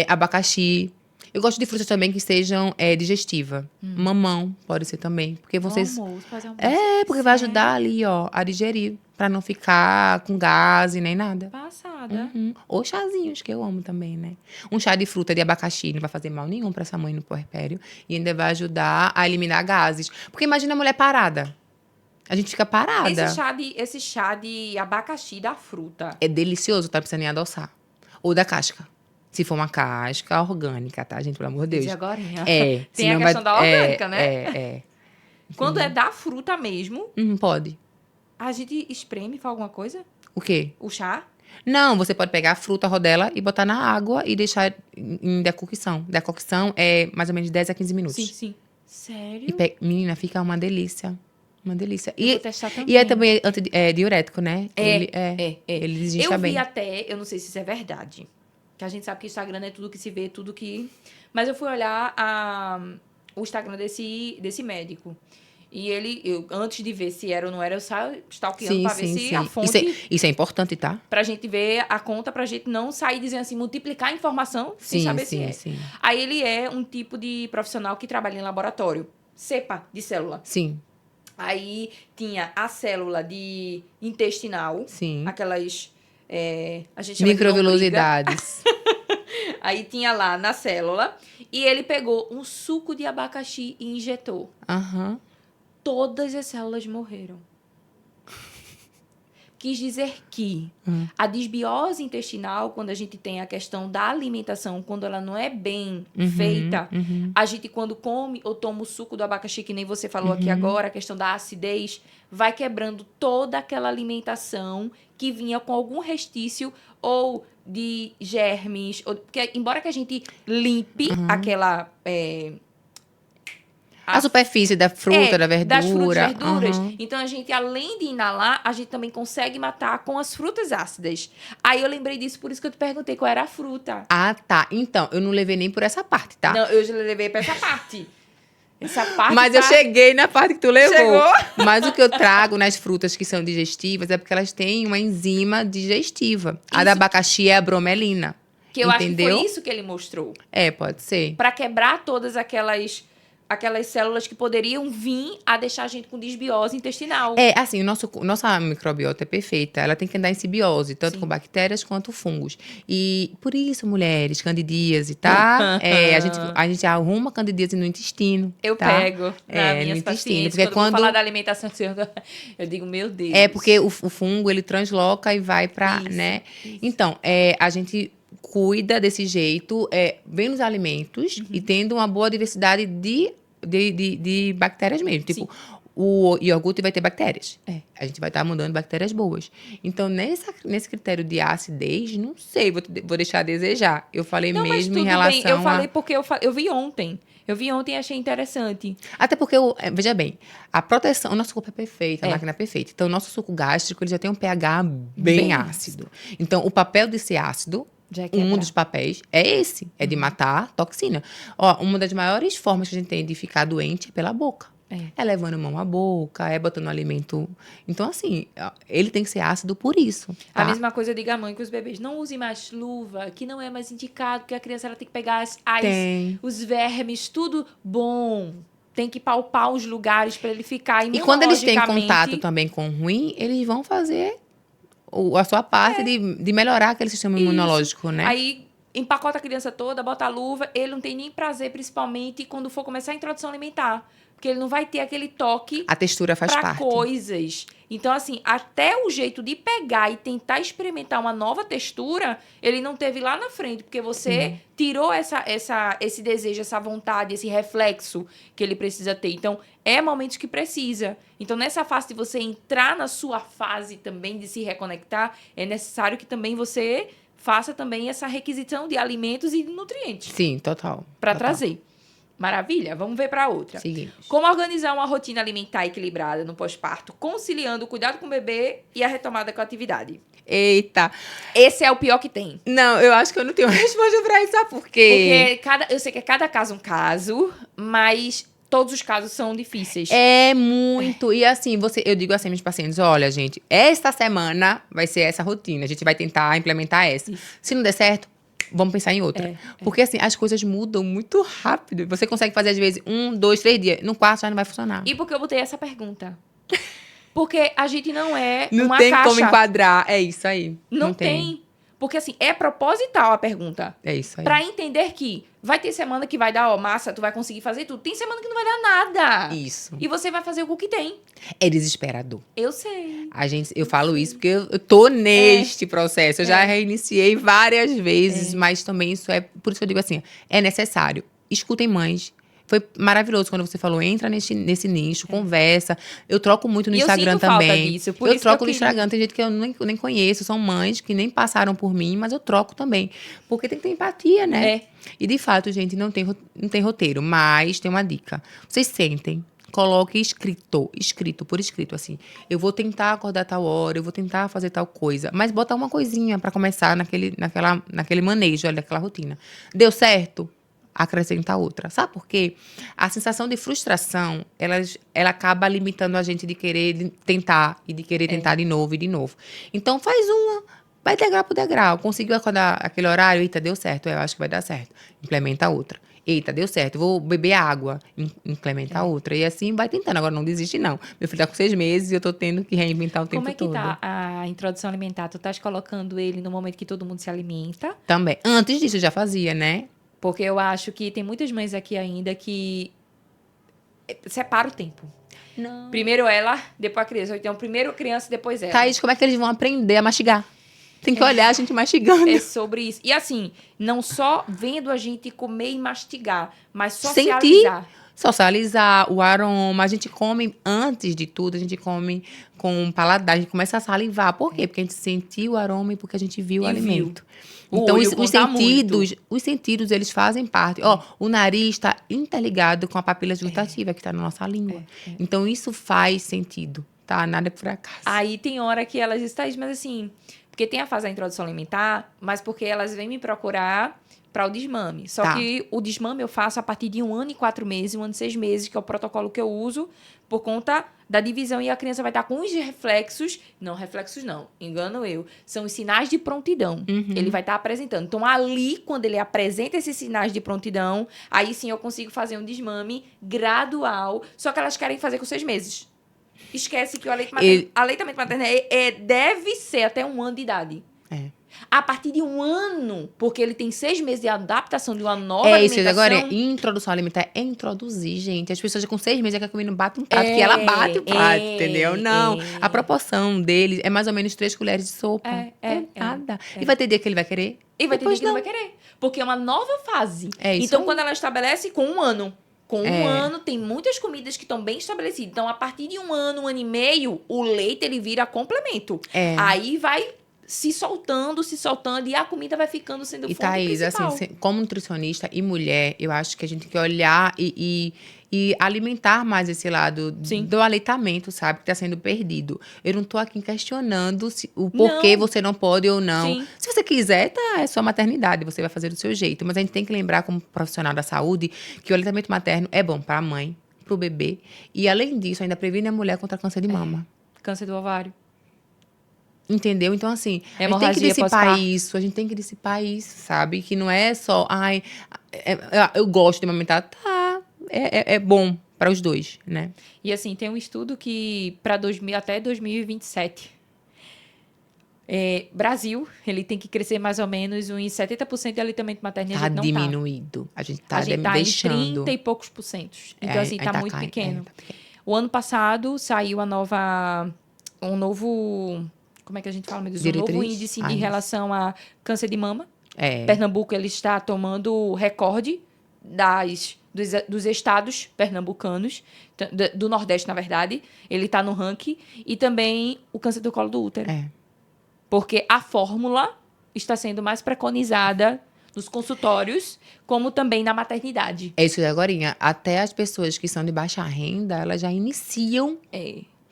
Abacaxi. Eu gosto de frutas também que sejam digestivas. Mamão pode ser também. Porque vocês... Fazer almoço. Porque vai ajudar ali, a digerir. Pra não ficar com gás nem nada. Passada. Ou chazinhos, que eu amo também, né? Um chá de fruta de abacaxi não vai fazer mal nenhum pra essa mãe no puerpério. E ainda vai ajudar a eliminar gases. Porque imagina a mulher parada. A gente fica parada. Esse chá de abacaxi da fruta. É delicioso, tá precisando em adoçar. Ou da casca. Se for uma casca orgânica, tá, gente? Pelo amor de Deus. De agorinha. Tem senão a questão da orgânica, né? É. Quando é da fruta mesmo, Pode. a gente espreme, faz alguma coisa? O quê? O chá? Não, você pode pegar a fruta, rodela e botar na água e deixar em decocção. Decocção é mais ou menos 10 a 15 minutos. Sim. Sério? Menina, fica uma delícia. Uma delícia. Eu vou testar também. E é também diurético, né? Ele desincha bem. Eu vi até, eu não sei se isso é verdade, que a gente sabe que o Instagram é tudo que se vê, tudo que... Mas eu fui olhar o Instagram desse médico. E antes de ver se era ou não era, eu saio stalkeando pra ver se a fonte... Isso é importante, tá? Pra gente ver a conta, pra gente não sair dizendo assim, multiplicar a informação sem saber se é. Sim. Aí ele é um tipo de profissional que trabalha em laboratório. Cepa de célula. Sim. Aí tinha a célula de intestinal. Sim. Aquelas... a gente chama microvelocidades. Aí tinha lá na célula. E ele pegou um suco de abacaxi e injetou. Todas as células morreram. Quis dizer que a desbiose intestinal, quando a gente tem a questão da alimentação, quando ela não é bem feita, a gente quando come ou toma o suco do abacaxi, que nem você falou aqui agora, a questão da acidez, vai quebrando toda aquela alimentação que vinha com algum restício ou de germes. Porque, embora que a gente limpe aquela... a superfície da fruta, da verdura. Das frutas e verduras. Então, a gente, além de inalar, a gente também consegue matar com as frutas ácidas. Aí, eu lembrei disso, por isso que eu te perguntei qual era a fruta. Ah, tá. Então, eu não levei nem por essa parte, tá? Não, eu já levei pra essa parte. Essa parte Mas eu cheguei na parte que tu levou. Chegou? Mas o que eu trago nas frutas que são digestivas é porque elas têm uma enzima digestiva. A da abacaxi é a bromelina. Que eu acho que entendeu? foi isso que ele mostrou. É, pode ser. Pra quebrar todas aquelas células que poderiam vir a deixar a gente com desbiose intestinal. É, assim, nossa microbiota é perfeita. Ela tem que andar em simbiose, tanto Sim. com bactérias quanto fungos. E por isso, mulheres, candidíase, tá? A gente arruma candidíase no intestino. Eu tá? pego nas no minhas intestino. pacientes. Porque Quando eu vou falar da alimentação, eu digo, meu Deus. É porque o fungo, ele transloca e vai pra, Isso, né? isso. Então, a gente cuida desse jeito, vendo os alimentos e tendo uma boa diversidade de bactérias mesmo. Tipo, o iogurte vai ter bactérias. A gente vai estar mandando bactérias boas. Então, nesse critério de acidez, não sei, vou deixar a desejar. Eu falei Não, mas mesmo tudo em relação bem. Eu falei porque eu vi ontem. Eu vi ontem e achei interessante. Até porque, veja bem, a proteção, o nosso corpo é perfeito, a máquina é perfeita. Então, o nosso suco gástrico, ele já tem um pH bem ácido. Então, o papel desse ácido, Já é um quebrar. dos papéis, é esse. É de matar toxina. Ó, uma das maiores formas que a gente tem de ficar doente é pela boca. É levando mão à boca, é botando alimento. Então, assim, ele tem que ser ácido por isso. Tá? A mesma coisa eu digo à mãe com os bebês. Não use mais luva, que não é mais indicado, porque a criança ela tem que pegar os vermes, tudo bom. Tem que palpar os lugares para ele ficar E quando eles têm imunologicamente- contato também com o ruim, eles vão fazer a sua parte de melhorar aquele sistema imunológico, né? Aí empacota a criança toda, bota a luva. Ele não tem nem prazer, principalmente quando for começar a introdução alimentar. Porque ele não vai ter aquele toque A textura faz para parte. coisas. Então, assim, até o jeito de pegar e tentar experimentar uma nova textura, ele não teve lá na frente, porque você tirou esse desejo, essa vontade, esse reflexo que ele precisa ter. Então, é momentos que precisa. Então, nessa fase de você entrar na sua fase também de se reconectar, é necessário que também você faça também essa requisição de alimentos e nutrientes Sim, total. para total. trazer. Maravilha? Vamos ver para outra. Seguimos. Como organizar uma rotina alimentar equilibrada no pós-parto, conciliando o cuidado com o bebê e a retomada com a atividade? Eita. Esse é o pior que tem. Não, eu acho que eu não tenho resposta pra isso, sabe por quê? Porque eu sei que cada caso é um caso, mas todos os casos são difíceis. É muito. E assim, eu digo assim aos meus pacientes: olha, gente, esta semana vai ser essa rotina. A gente vai tentar implementar essa. Isso. Se não der certo, vamos pensar em outra. Porque assim, as coisas mudam muito rápido. Você consegue fazer, às vezes, 1, 2, 3 dias. No quarto já não vai funcionar. E por que eu botei essa pergunta? Porque a gente não é Não uma tem caixa. como enquadrar. É isso aí. Não tem. Porque, assim, é proposital a pergunta. É isso aí. Pra entender que vai ter semana que vai dar, ó, massa, tu vai conseguir fazer tudo. Tem semana que não vai dar nada. Isso. E você vai fazer o que tem. É desesperador. Eu sei. Eu falo isso porque eu tô neste processo. Eu já reiniciei várias vezes, mas também por isso que eu digo assim, é necessário. Escutem mães. Foi maravilhoso quando você falou, entra nesse nicho, conversa. Eu troco muito no E eu Instagram sinto falta também. disso, por Eu isso que troco eu no queria. Instagram, tem gente que eu nem conheço, são mães que nem passaram por mim, mas eu troco também. Porque tem que ter empatia, né? E de fato, gente, não tem roteiro, mas tem uma dica. Vocês sentem. Coloque por escrito, assim. Eu vou tentar acordar tal hora, eu vou tentar fazer tal coisa. Mas bota uma coisinha pra começar naquele manejo, naquela rotina. Deu certo? Acrescenta outra. Sabe por quê? A sensação de frustração, ela acaba limitando a gente de querer tentar e de querer tentar de novo e de novo. Então, faz uma. Vai degrau por degrau. Conseguiu acordar aquele horário? Eita, deu certo. Eu acho que vai dar certo. Implementa outra. Eita, deu certo. Vou beber água. Implementa outra. E assim vai tentando. Agora não desiste, não. Meu filho tá com 6 meses e eu tô tendo que reinventar o tempo Como é que todo. tá a introdução alimentar? Tu estás colocando ele no momento que todo mundo se alimenta? Também. Antes disso, eu já fazia, né? Porque eu acho que tem muitas mães aqui ainda que separa o tempo. Não. Primeiro ela, depois a criança. Ou então, primeiro a criança, depois ela. Thaís, como é que eles vão aprender a mastigar? Tem que olhar a gente mastigando. É sobre isso. E assim, não só vendo a gente comer e mastigar, mas Sentir. socializar. Socializar, o aroma. A gente come, antes de tudo, a gente come com o paladar. A gente começa a salivar. Por quê? Porque a gente sentiu o aroma e porque a gente viu o alimento. O Então, olho os conta os sentidos, eles fazem parte. Ó, o nariz está interligado com a papila gustativa que está na nossa língua. Então, isso faz sentido, tá? Nada é por acaso. Aí tem hora que elas dizem, Thaís, mas assim... Porque tem a fase da introdução alimentar, mas porque elas vêm me procurar para o desmame. Só Tá. que o desmame eu faço a partir de 1 ano e 4 meses, 1 ano e 6 meses, que é o protocolo que eu uso, por conta da divisão. E a criança vai estar com os reflexos. Não, reflexos não, engano eu. São os sinais de prontidão. Ele vai estar apresentando. Então, ali, quando ele apresenta esses sinais de prontidão, aí sim eu consigo fazer um desmame gradual. Só que elas querem fazer com 6 meses. Esquece que o aleitamento materno deve ser até 1 ano de idade. É. A partir de 1 ano, porque ele tem 6 meses de adaptação de uma nova É isso, alimentação. agora, introdução alimentar é introduzir, gente. As pessoas com 6 meses já querem comer no bate um prato, que ela bate o prato, entendeu? Não, a proporção deles é mais ou menos 3 colheres de sopa. Nada. E vai ter dia que ele vai querer? E vai ter Depois gente que não vai querer. Porque é uma nova fase. É isso então, aí. quando ela estabelece com 1 ano. Com É. 1 ano, tem muitas comidas que estão bem estabelecidas. Então, a partir de 1 ano, 1 ano e meio, o leite, ele vira complemento. É. Aí vai se soltando, e a comida vai ficando sendo E fonte Thaís, principal. assim, como nutricionista e mulher, eu acho que a gente tem que olhar e alimentar mais esse lado Sim. do aleitamento, sabe? Que tá sendo perdido. Eu não tô aqui questionando o porquê você não pode ou não. Sim. Se você quiser, tá, é sua maternidade, você vai fazer do seu jeito. Mas a gente tem que lembrar, como profissional da saúde, que o aleitamento materno é bom para a mãe, para o bebê. E, além disso, ainda previne a mulher contra câncer de mama. Câncer do ovário. Entendeu? Então, assim, a gente tem que Hemorragia dissipar pós-parto. isso, a gente tem que dissipar isso, sabe? Que não é só, eu gosto de amamentar, tá, é bom para os dois, né? E assim, tem um estudo que até 2027, Brasil, ele tem que crescer mais ou menos uns 70% de aleitamento materno. E a Tá gente não diminuído. A gente tá A gente tá deixando. em 30 e poucos por cento. Então, assim, tá muito pequeno. tá pequeno. O ano passado saiu um novo, como é que a gente fala, meu Deus? Um novo Diretriz? índice de relação a câncer de mama. É. Pernambuco, ele está tomando o recorde dos estados pernambucanos, do Nordeste, na verdade. Ele está no ranking. E também o câncer do colo do útero. É. Porque a fórmula está sendo mais preconizada nos consultórios, como também na maternidade. É isso agorinha. Até as pessoas que são de baixa renda, elas já iniciam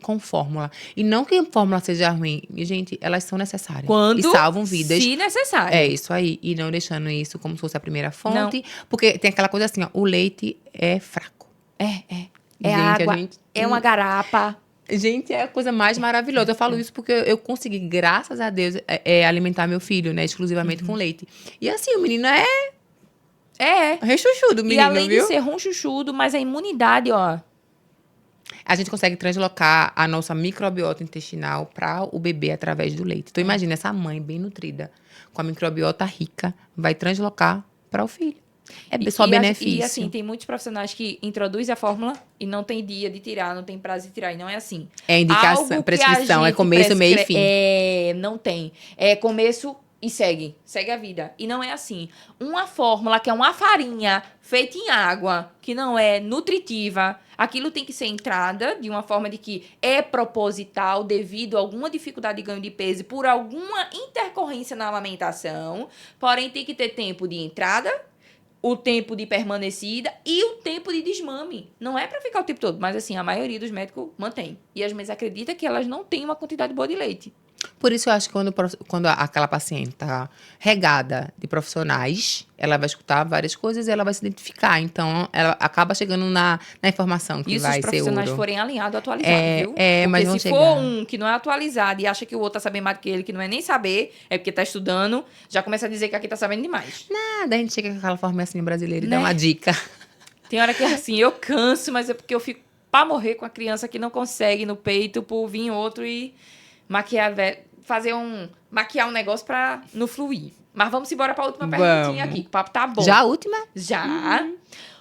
com fórmula. E não que a fórmula seja ruim. Gente, elas são necessárias. Quando e salvam vidas. se necessário. É isso aí. E não deixando isso como se fosse a primeira fonte. Porque tem aquela coisa assim, ó. O leite é fraco. É Gente, água, a gente é uma garapa. Gente, é a coisa mais maravilhosa. Eu falo isso porque eu consegui, graças a Deus, alimentar meu filho, né? Exclusivamente com leite. E assim, o menino é rechuchudo, o menino, E além viu? de ser ronchuchudo, mas a imunidade, ó. A gente consegue translocar a nossa microbiota intestinal para o bebê através do leite. Então, imagina, essa mãe bem nutrida, com a microbiota rica, vai translocar para o filho. É só benefício. E assim, tem muitos profissionais que introduzem a fórmula e não tem dia de tirar, não tem prazo de tirar. E não é assim. É indicação, Algo que prescrição, a é gente começo, meio e fim. Não tem. É começo e segue a vida. E não é assim. Uma fórmula que é uma farinha feita em água, que não é nutritiva, aquilo tem que ser entrada de uma forma de que é proposital devido a alguma dificuldade de ganho de peso por alguma intercorrência na alimentação. Porém, tem que ter tempo de entrada, o tempo de permanecida e o tempo de desmame. Não é pra ficar o tempo todo, mas assim, a maioria dos médicos mantém. E as mães acreditam que elas não têm uma quantidade boa de leite. Por isso, eu acho que quando aquela paciente tá regada de profissionais, ela vai escutar várias coisas e ela vai se identificar. Então, ela acaba chegando na informação que Isso vai se os ser profissionais ouro. forem alinhados, atualizados, viu? Mas porque vão se chegar. for um que não é atualizado e acha que o outro tá sabendo mais do que ele, que não é nem saber, é porque tá estudando, já começa a dizer que aqui tá sabendo demais. Nada, a gente chega com aquela forma assim brasileira e Né? dá uma dica. Tem hora que assim, eu canso, mas é porque eu fico pra morrer com a criança que não consegue no peito por vir outro e maquiar um negócio pra não fluir. Mas vamos embora pra última perguntinha aqui, que o papo tá bom. Já a última? Já.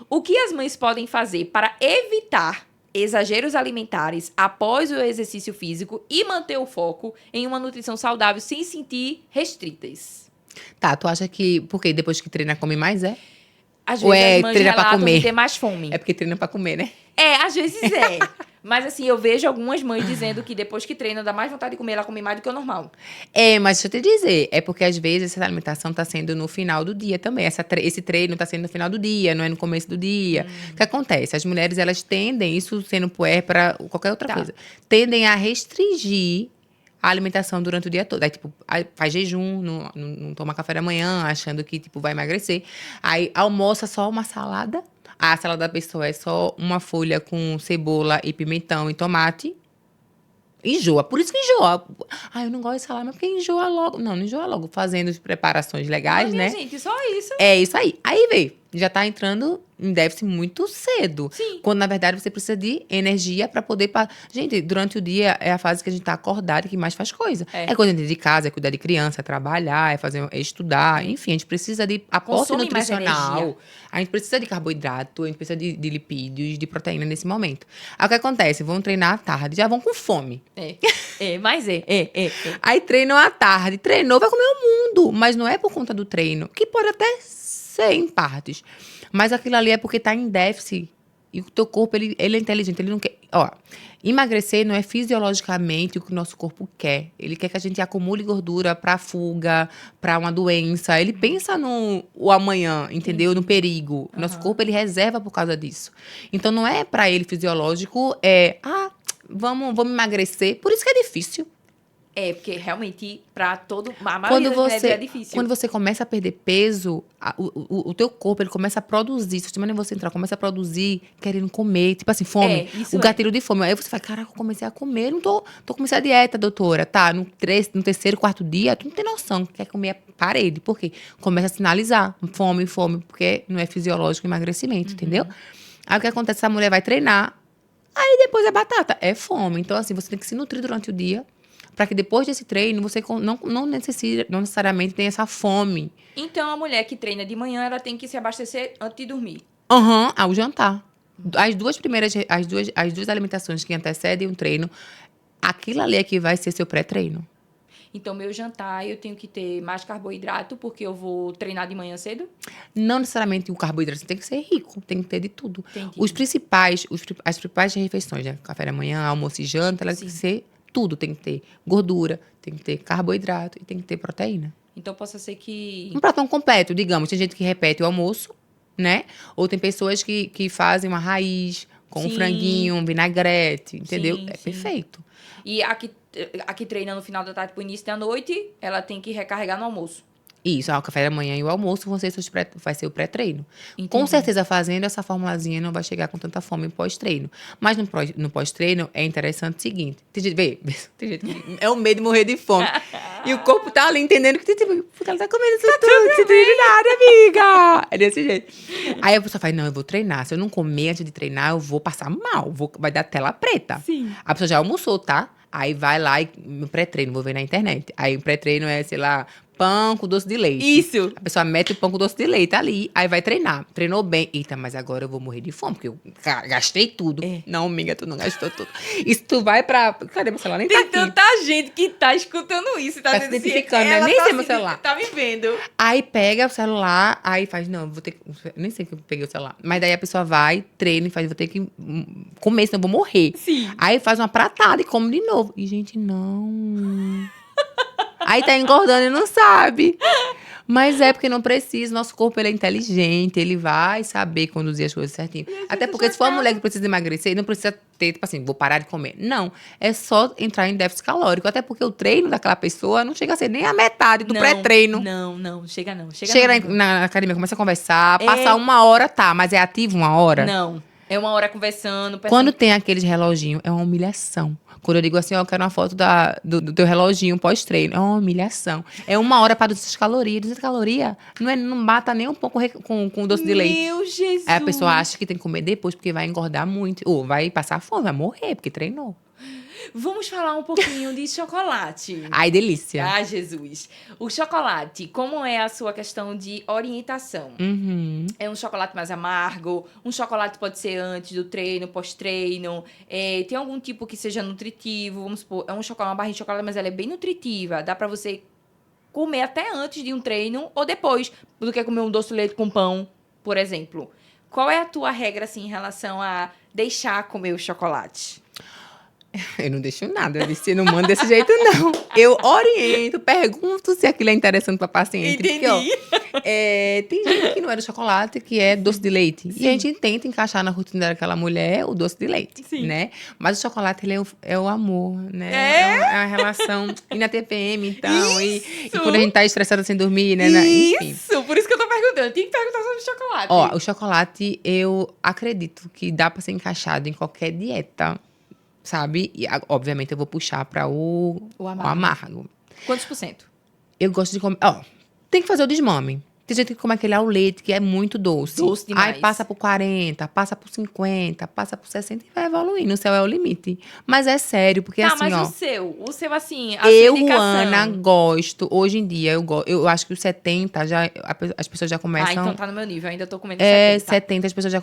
O que as mães podem fazer para evitar exageros alimentares após o exercício físico e manter o foco em uma nutrição saudável sem sentir restritas? Tá, tu acha que... Porque depois que treina, come mais, é? Às Ou vezes é as mães treina pra relatam comer? de ter mais fome. É porque treina pra comer, né? Às vezes é. Mas assim, eu vejo algumas mães dizendo que depois que treina, dá mais vontade de comer, ela come mais do que o normal. Mas deixa eu te dizer, é porque às vezes essa alimentação tá sendo no final do dia também. Esse treino tá sendo no final do dia, não é no começo do dia. O que acontece? As mulheres, elas tendem, isso sendo puer para qualquer outra coisa, tendem a restringir a alimentação durante o dia todo. Aí, tipo, faz jejum, não toma café da manhã, achando que, tipo, vai emagrecer. Aí, almoça só uma salada. A salada da pessoa é só uma folha com cebola e pimentão e tomate. Enjoa, por isso que enjoa. Ah, eu não gosto de salada, mas porque enjoa logo. Não enjoa logo, fazendo as preparações legais, Mas, minha né? gente, só isso. É isso aí. Aí, vê, já tá entrando em déficit muito cedo. Sim. Quando, na verdade, você precisa de energia pra poder... Gente, durante o dia é a fase que a gente tá acordado e que mais faz coisa. É coisa de casa, é cuidar de criança, é trabalhar, é estudar. Enfim, a gente precisa de aporte Consome mais nutricional. energia. A gente precisa de carboidrato, a gente precisa de lipídios, de proteína nesse momento. Aí, o que acontece? Vão treinar à tarde, já vão com fome. Mas Aí treinam à tarde. Treinou, vai comer o mundo. Mas não é por conta do treino. Que pode até ser em partes. Mas aquilo ali é porque tá em déficit. E o teu corpo, ele é inteligente. Ele não quer... Ó, emagrecer não é fisiologicamente o que o nosso corpo quer. Ele quer que a gente acumule gordura pra fuga, pra uma doença. Ele pensa no o amanhã, entendeu? No perigo. O nosso corpo, ele reserva por causa disso. Então, não é pra ele fisiológico, vamos emagrecer. Por isso que é difícil. Porque realmente, pra a maioria das mulheres é difícil. Quando você começa a perder peso, o teu corpo, ele começa a produzir. Se o sistema nervoso central começa a produzir, querendo comer. Tipo assim, fome. Isso o gatilho de fome. Aí você fala, caraca, eu comecei a comer. Não tô começando a dieta, doutora. Tá, no terceiro, quarto dia, tu não tem noção que quer comer a parede. Por quê? Começa a sinalizar fome, porque não é fisiológico o emagrecimento, entendeu? Aí o que acontece? Essa mulher vai treinar, aí depois é batata. É fome. Então, assim, você tem que se nutrir durante o dia, para que depois desse treino você não necessariamente tenha essa fome. Então, a mulher que treina de manhã, ela tem que se abastecer antes de dormir. Ao jantar. As duas alimentações que antecedem um treino, aquilo ali é que vai ser seu pré-treino. Então, meu jantar, eu tenho que ter mais carboidrato, porque eu vou treinar de manhã cedo? Não necessariamente o carboidrato tem que ser rico, tem que ter de tudo. Entendi. As principais refeições, né? Café da manhã, almoço e janta, elas têm que ser tudo. Tem que ter gordura, tem que ter carboidrato e tem que ter proteína. Então, possa ser que... Um pratão completo, digamos. Tem gente que repete o almoço, né? Ou tem pessoas que fazem uma raiz com um franguinho, um vinagrete, entendeu? Sim, é perfeito. E a que treina no final da tarde pro início da noite, ela tem que recarregar no almoço. Isso, o café da manhã e o almoço vai ser o pré-treino. Entendi. Com certeza, fazendo essa formulazinha, não vai chegar com tanta fome pós-treino. Mas no pós-treino, é interessante o seguinte. Tem gente que é o medo de morrer de fome. E o corpo tá ali entendendo que porque ela tá comendo isso tudo, sem ter nada, amiga. É desse jeito. Aí a pessoa fala, não, eu vou treinar. Se eu não comer antes de treinar, eu vou passar mal. Vai dar tela preta. Sim. A pessoa já almoçou, tá? Aí vai lá e no pré-treino, vou ver na internet. Aí o pré-treino é, sei lá, pão com doce de leite. Isso. A pessoa mete o pão com doce de leite ali, aí vai treinar. Treinou bem. Eita, mas agora eu vou morrer de fome, porque eu gastei tudo. Não, amiga, tu não gastou tudo. E se tu vai pra... Cadê meu celular? Nem Tem tá aqui. tanta gente que tá escutando isso. Tá se identificando, né? ela Nem tá sei meu celular. Tá me vendo. Aí pega o celular, aí faz, não, vou ter que... Nem sei que eu peguei o celular. Mas daí a pessoa vai, treina e faz, vou ter que comer, senão eu vou morrer. Sim. Aí faz uma pratada e come de novo. E, gente, não... Aí tá engordando e não sabe. Mas é porque não precisa. Nosso corpo, ele é inteligente. Ele vai saber conduzir as coisas certinho. Até porque se for uma mulher que precisa emagrecer, não precisa ter, tipo assim, vou parar de comer. Não. É só entrar em déficit calórico. Até porque o treino daquela pessoa não chega a ser nem a metade do pré-treino. Não. Chega não. Chega na academia, começa a conversar. Passar uma hora, tá. Mas é ativo uma hora? Não. É uma hora conversando. Quando tem aqueles reloginhos, é uma humilhação. Quando eu digo assim, ó, eu quero uma foto do teu reloginho pós-treino, é uma humilhação. É uma hora para 200 calorias. 200 calorias não mata nem um pouco com doce de leite. Meu Jesus! Aí a pessoa acha que tem que comer depois porque vai engordar muito. Ou vai passar fome, vai morrer porque treinou. Vamos falar um pouquinho de chocolate. Ai, delícia. Ai, Jesus. O chocolate, como é a sua questão de orientação? É um chocolate mais amargo? Um chocolate pode ser antes do treino, pós-treino? Tem algum tipo que seja nutritivo? Vamos supor, uma barrinha de chocolate, mas ela é bem nutritiva. Dá pra você comer até antes de um treino ou depois do que comer um doce de leite com pão, por exemplo. Qual é a tua regra, assim, em relação a deixar comer o chocolate? Eu não deixo nada, você não manda desse jeito, não. Eu oriento, pergunto se aquilo é interessante pra paciente. Entendi. Porque, ó, tem gente que não é do chocolate, que é doce de leite. Sim. E a gente tenta encaixar na rotina daquela mulher o doce de leite, Sim. né? Mas o chocolate, ele é o amor, né? É? É a relação. E na TPM, então. E Isso. quando a gente tá estressada sem dormir, né? Enfim. Isso, por isso que eu tô perguntando. Tem que perguntar sobre chocolate. Ó, o chocolate, eu acredito que dá pra ser encaixado em qualquer dieta, sabe? E, obviamente, eu vou puxar para o amargo. Quantos por cento? Eu gosto de comer. Ó, tem que fazer o desmame. Tem gente que come aquele ao leite, que é muito doce. Doce demais. Aí passa por 40, passa por 50, passa por 60 e vai evoluindo. O céu é o limite. Mas é sério, porque Tá, assim, mas ó. o seu assim, a sua Eu, indicação. Ana, gosto. Hoje em dia, eu acho que os 70 já, as pessoas já começam. Ah, então tá no meu nível, ainda tô comendo 70 as pessoas já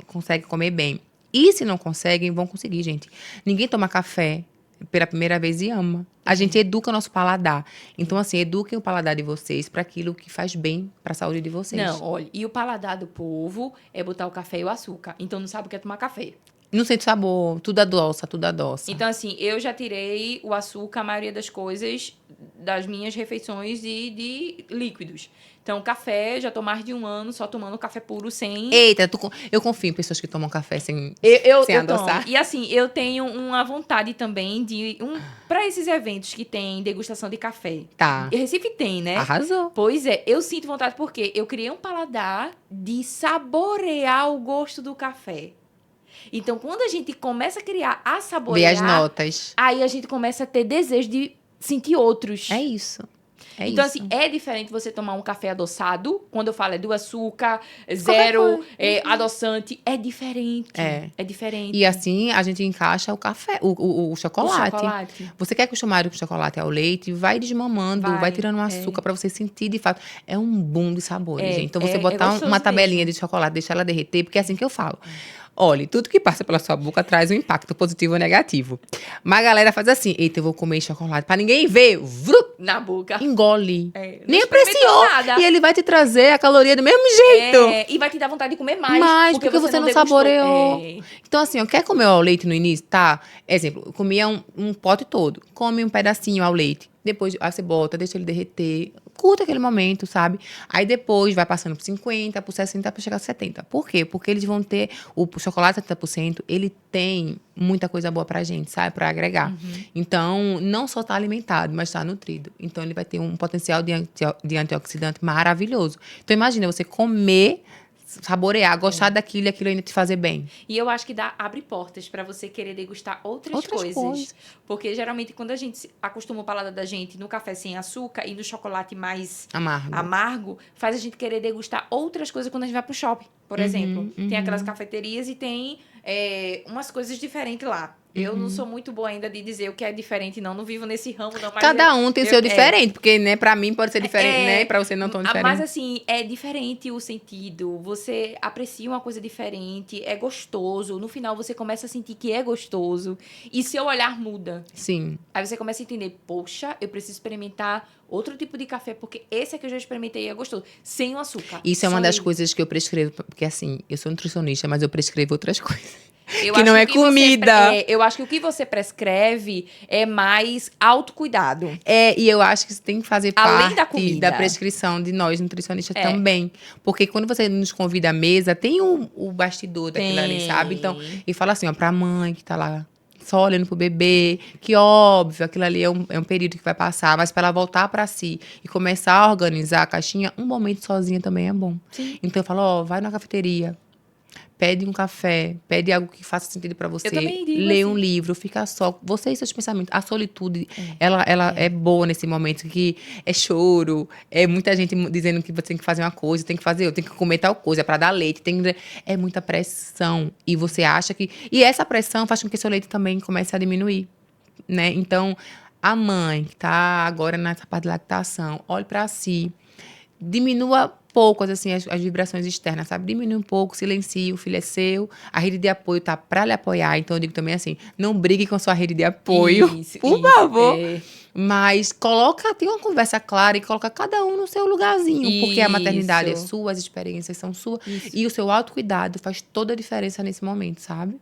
conseguem comer bem. E se não conseguem, vão conseguir, gente. Ninguém toma café pela primeira vez e ama. A gente educa o nosso paladar. Então, assim, eduquem o paladar de vocês para aquilo que faz bem para a saúde de vocês. Não, olha, e o paladar do povo é botar o café e o açúcar. Então não sabe o que é tomar café. Não sente sabor, tudo adoça, tudo adoça. Então, assim, eu já tirei o açúcar, a maioria das coisas, das minhas refeições de líquidos. Então, café, já tô mais de 1 ano só tomando café puro sem... Eita, eu confio em pessoas que tomam café sem Eu adoçar. tomo. E assim, eu tenho uma vontade também de... Para esses eventos que tem degustação de café. Tá. E Recife tem, né? Arrasou. Pois é, eu sinto vontade porque eu criei um paladar de saborear o gosto do café. Então, quando a gente começa a criar a Ver saborear... as notas. Aí a gente começa a ter desejo de sentir outros. É isso. É então, isso. assim, é diferente você tomar um café adoçado. Quando eu falo é do açúcar, zero, adoçante. É diferente. É diferente. E assim, a gente encaixa o café, o chocolate. O chocolate. Você quer acostumar o chocolate ao leite, vai desmamando, vai tirando o açúcar pra você sentir, de fato. É um boom de sabores, gente. Então, você botar gostoso uma tabelinha mesmo. de chocolate, deixar ela derreter, porque é assim que eu falo. Olha, tudo que passa pela sua boca traz um impacto positivo ou negativo. Mas a galera faz assim, eita, eu vou comer chocolate pra ninguém ver. Vrup, Na boca. engole. Não Nem experimentou apreciou. nada. E ele vai te trazer a caloria do mesmo jeito. E vai te dar vontade de comer mais. Mais, porque você não degustou. saboreou. Então, assim, ó, quer comer ao leite no início? Tá. Exemplo, eu comia um pote todo. Come um pedacinho ao leite. Depois, aí você bota, deixa ele derreter. Curta aquele momento, sabe? Aí depois vai passando por 50, por 60, pra chegar a 70. Por quê? Porque eles vão ter... O chocolate 70%, ele tem muita coisa boa pra gente, sabe? Pra agregar. Então, não só tá alimentado, mas tá nutrido. Então, ele vai ter um potencial de antioxidante maravilhoso. Então, imagina você comer... saborear, gostar daquilo e aquilo ainda te fazer bem. E eu acho que abre portas pra você querer degustar outras coisas. Porque geralmente quando a gente acostuma o paladar da gente no café sem açúcar e no chocolate mais amargo, faz a gente querer degustar outras coisas quando a gente vai pro shopping, por exemplo. Tem aquelas cafeterias e tem umas coisas diferentes lá. Eu não sou muito boa ainda de dizer o que é diferente, não vivo nesse ramo, não. Mas cada um tem o seu diferente, porque, né, pra mim pode ser diferente, né, pra você não tão diferente. Mas, assim, é diferente o sentido, você aprecia uma coisa diferente, é gostoso, no final você começa a sentir que é gostoso, e seu olhar muda. Sim. Aí você começa a entender, poxa, eu preciso experimentar outro tipo de café, porque esse que eu já experimentei é gostoso, sem o açúcar. Isso é uma das coisas que eu prescrevo, porque, assim, eu sou nutricionista, mas eu prescrevo outras coisas. Eu que acho não é comida. Eu acho que o que você prescreve é mais autocuidado. E eu acho que isso tem que fazer Além parte da comida. da prescrição de nós, nutricionistas, também. Porque quando você nos convida à mesa, tem o bastidor daquilo ali, sabe? Então, e fala assim, ó, pra mãe que tá lá só olhando pro bebê, que óbvio, aquilo ali é um período que vai passar, mas para ela voltar para si e começar a organizar a caixinha, um momento sozinha também é bom. Sim. Então eu falo, ó, vai na cafeteria, pede um café, pede algo que faça sentido para você. Eu também digo lê assim. um livro, fica só. Você e seus pensamentos. A solitude, ela é boa nesse momento, que é choro, é muita gente dizendo que você tem que fazer uma coisa, tem que fazer, eu tenho que comer tal coisa para dar leite. É muita pressão. E você acha que... E essa pressão faz com que seu leite também comece a diminuir, né? Então, a mãe que tá agora nessa parte de lactação, olhe para si. Diminua pouco, assim, as vibrações externas, sabe? Diminui um pouco, silencie, o filho é seu. A rede de apoio tá pra lhe apoiar. Então, eu digo também assim, não brigue com sua rede de apoio, por favor. Mas tem uma conversa clara e coloca cada um no seu lugarzinho. Porque a maternidade é sua, as experiências são suas. E o seu autocuidado faz toda a diferença nesse momento, sabe?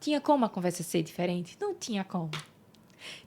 Tinha como a conversa ser diferente? Não tinha como.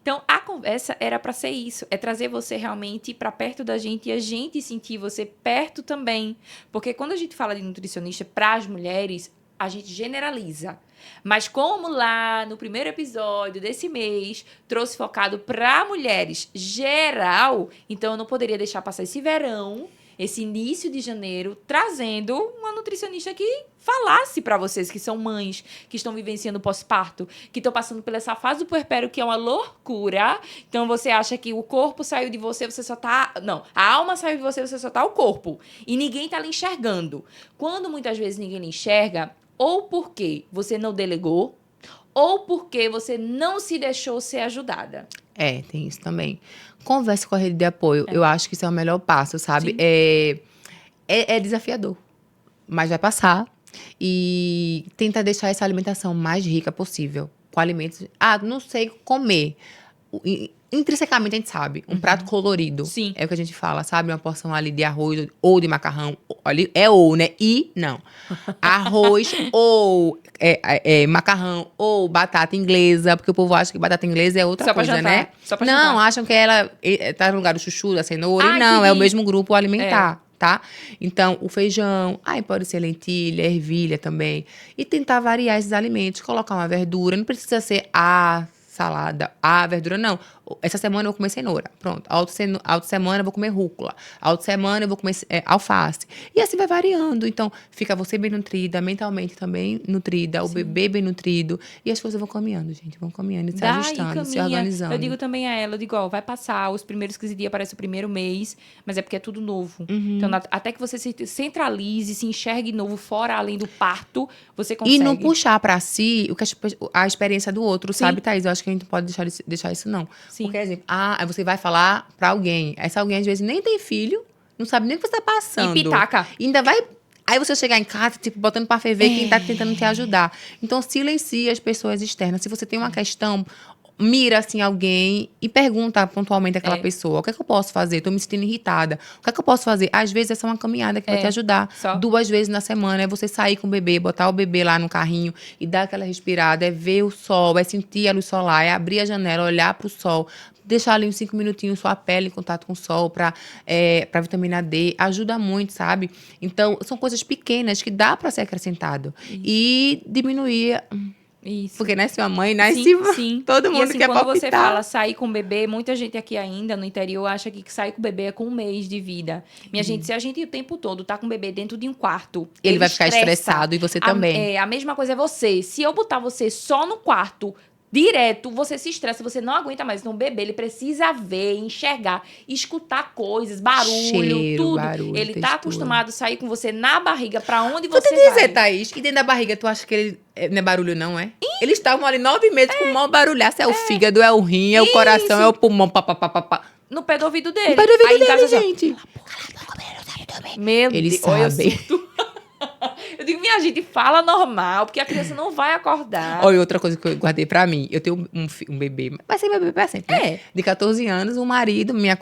Então, a conversa era para ser isso, é trazer você realmente para perto da gente e a gente sentir você perto também. Porque quando a gente fala de nutricionista para as mulheres, a gente generaliza. Mas como lá no primeiro episódio desse mês trouxe focado para mulheres geral, então eu não poderia deixar passar esse verão, esse início de janeiro, trazendo uma nutricionista que falasse para vocês que são mães, que estão vivenciando pós-parto, que estão passando por essa fase do puerpério, que é uma loucura. Então, você acha que o corpo saiu de você, você só tá... Não, a alma saiu de você, você só tá o corpo. E ninguém tá lhe enxergando. Quando muitas vezes ninguém lhe enxerga, ou porque você não delegou, ou porque você não se deixou ser ajudada. Tem isso também. Converse com a rede de apoio. Eu acho que isso é o melhor passo, sabe? Sim. É desafiador, mas vai passar. E tenta deixar essa alimentação mais rica possível. Com alimentos... não sei comer. Intrinsecamente a gente sabe. Um prato colorido. Sim. É o que a gente fala, sabe? Uma porção ali de arroz ou de macarrão. Ali é ou, né? E não. Arroz ou macarrão ou batata inglesa. Porque o povo acha que batata inglesa é outra Só pra coisa, jantar. né? Só pra Não, jantar. acham que ela tá no lugar do chuchu, da cenoura. Ah, E não, é o entendi. mesmo grupo alimentar. Tá? Então, o feijão, pode ser lentilha, ervilha também. E tentar variar esses alimentos, colocar uma verdura. Não precisa ser a salada, a verdura, não. Essa semana eu vou comer cenoura, pronto. A outra semana eu vou comer rúcula. A outra semana eu vou comer alface. E assim vai variando. Então, fica você bem nutrida, mentalmente também nutrida, o bebê bem nutrido. E as coisas vão caminhando, gente. Vão caminhando, se ajustando, se organizando. Eu digo também a ela, vai passar, os primeiros 15 dias parece o primeiro mês, mas é porque é tudo novo. Então, até que você se centralize, se enxergue novo, fora, além do parto, você consegue. E não puxar pra si a experiência do outro, sabe, Thaís? Eu acho que a gente não pode deixar isso, não. Sim. Porque, exemplo, aí você vai falar pra alguém. Essa alguém, às vezes, nem tem filho, não sabe nem o que você tá passando. E pitaca. E ainda vai... Aí você chegar em casa, tipo, botando pra ferver quem tá tentando te ajudar. Então, silencie as pessoas externas. Se você tem uma questão, mira, assim, alguém e pergunta pontualmente àquela pessoa. O que é que eu posso fazer? Tô me sentindo irritada. O que é que eu posso fazer? Às vezes, essa é uma caminhada que vai te ajudar. Só. 2 vezes na semana. É você sair com o bebê, botar o bebê lá no carrinho e dar aquela respirada. É ver o sol, é sentir a luz solar, é abrir a janela, olhar pro sol. Deixar ali uns 5 minutinhos sua pele em contato com o sol pra vitamina D. Ajuda muito, sabe? Então, são coisas pequenas que dá pra ser acrescentado. Isso. E diminuir... Isso. Porque nasce uma mãe, nasce sim. todo mundo assim, quer palpitar. Quando você fala sair com o bebê, muita gente aqui ainda no interior acha que sair com o bebê é com 1 mês de vida. Minha gente, se a gente o tempo todo tá com o bebê dentro de um quarto, ele vai ficar estressado e você também. A mesma coisa é você. Se eu botar você só no quarto, direto, você se estressa, você não aguenta mais. Então, o bebê, ele precisa ver, enxergar, escutar coisas, barulho, cheiro, tudo. barulho, Ele textura. tá acostumado a sair com você na barriga, pra onde Vou você te dizer, vai. Thaís, e dentro da barriga, tu acha que ele não é barulho, não é? Eles estavam ali 9 meses com o maior barulhaço. É o fígado, é o rim, é o coração, é o pulmão, papapá. No pé do ouvido dele. No pé do ouvido Aí, em dele, casa, assim, gente. Meu Eles Deus, olha, eu sabem. surto. Eu digo, minha gente, fala normal, porque a criança não vai acordar. Olha, outra coisa que eu guardei pra mim. Eu tenho um bebê, vai ser meu bebê pra sempre, né? De 14 anos, um marido, minha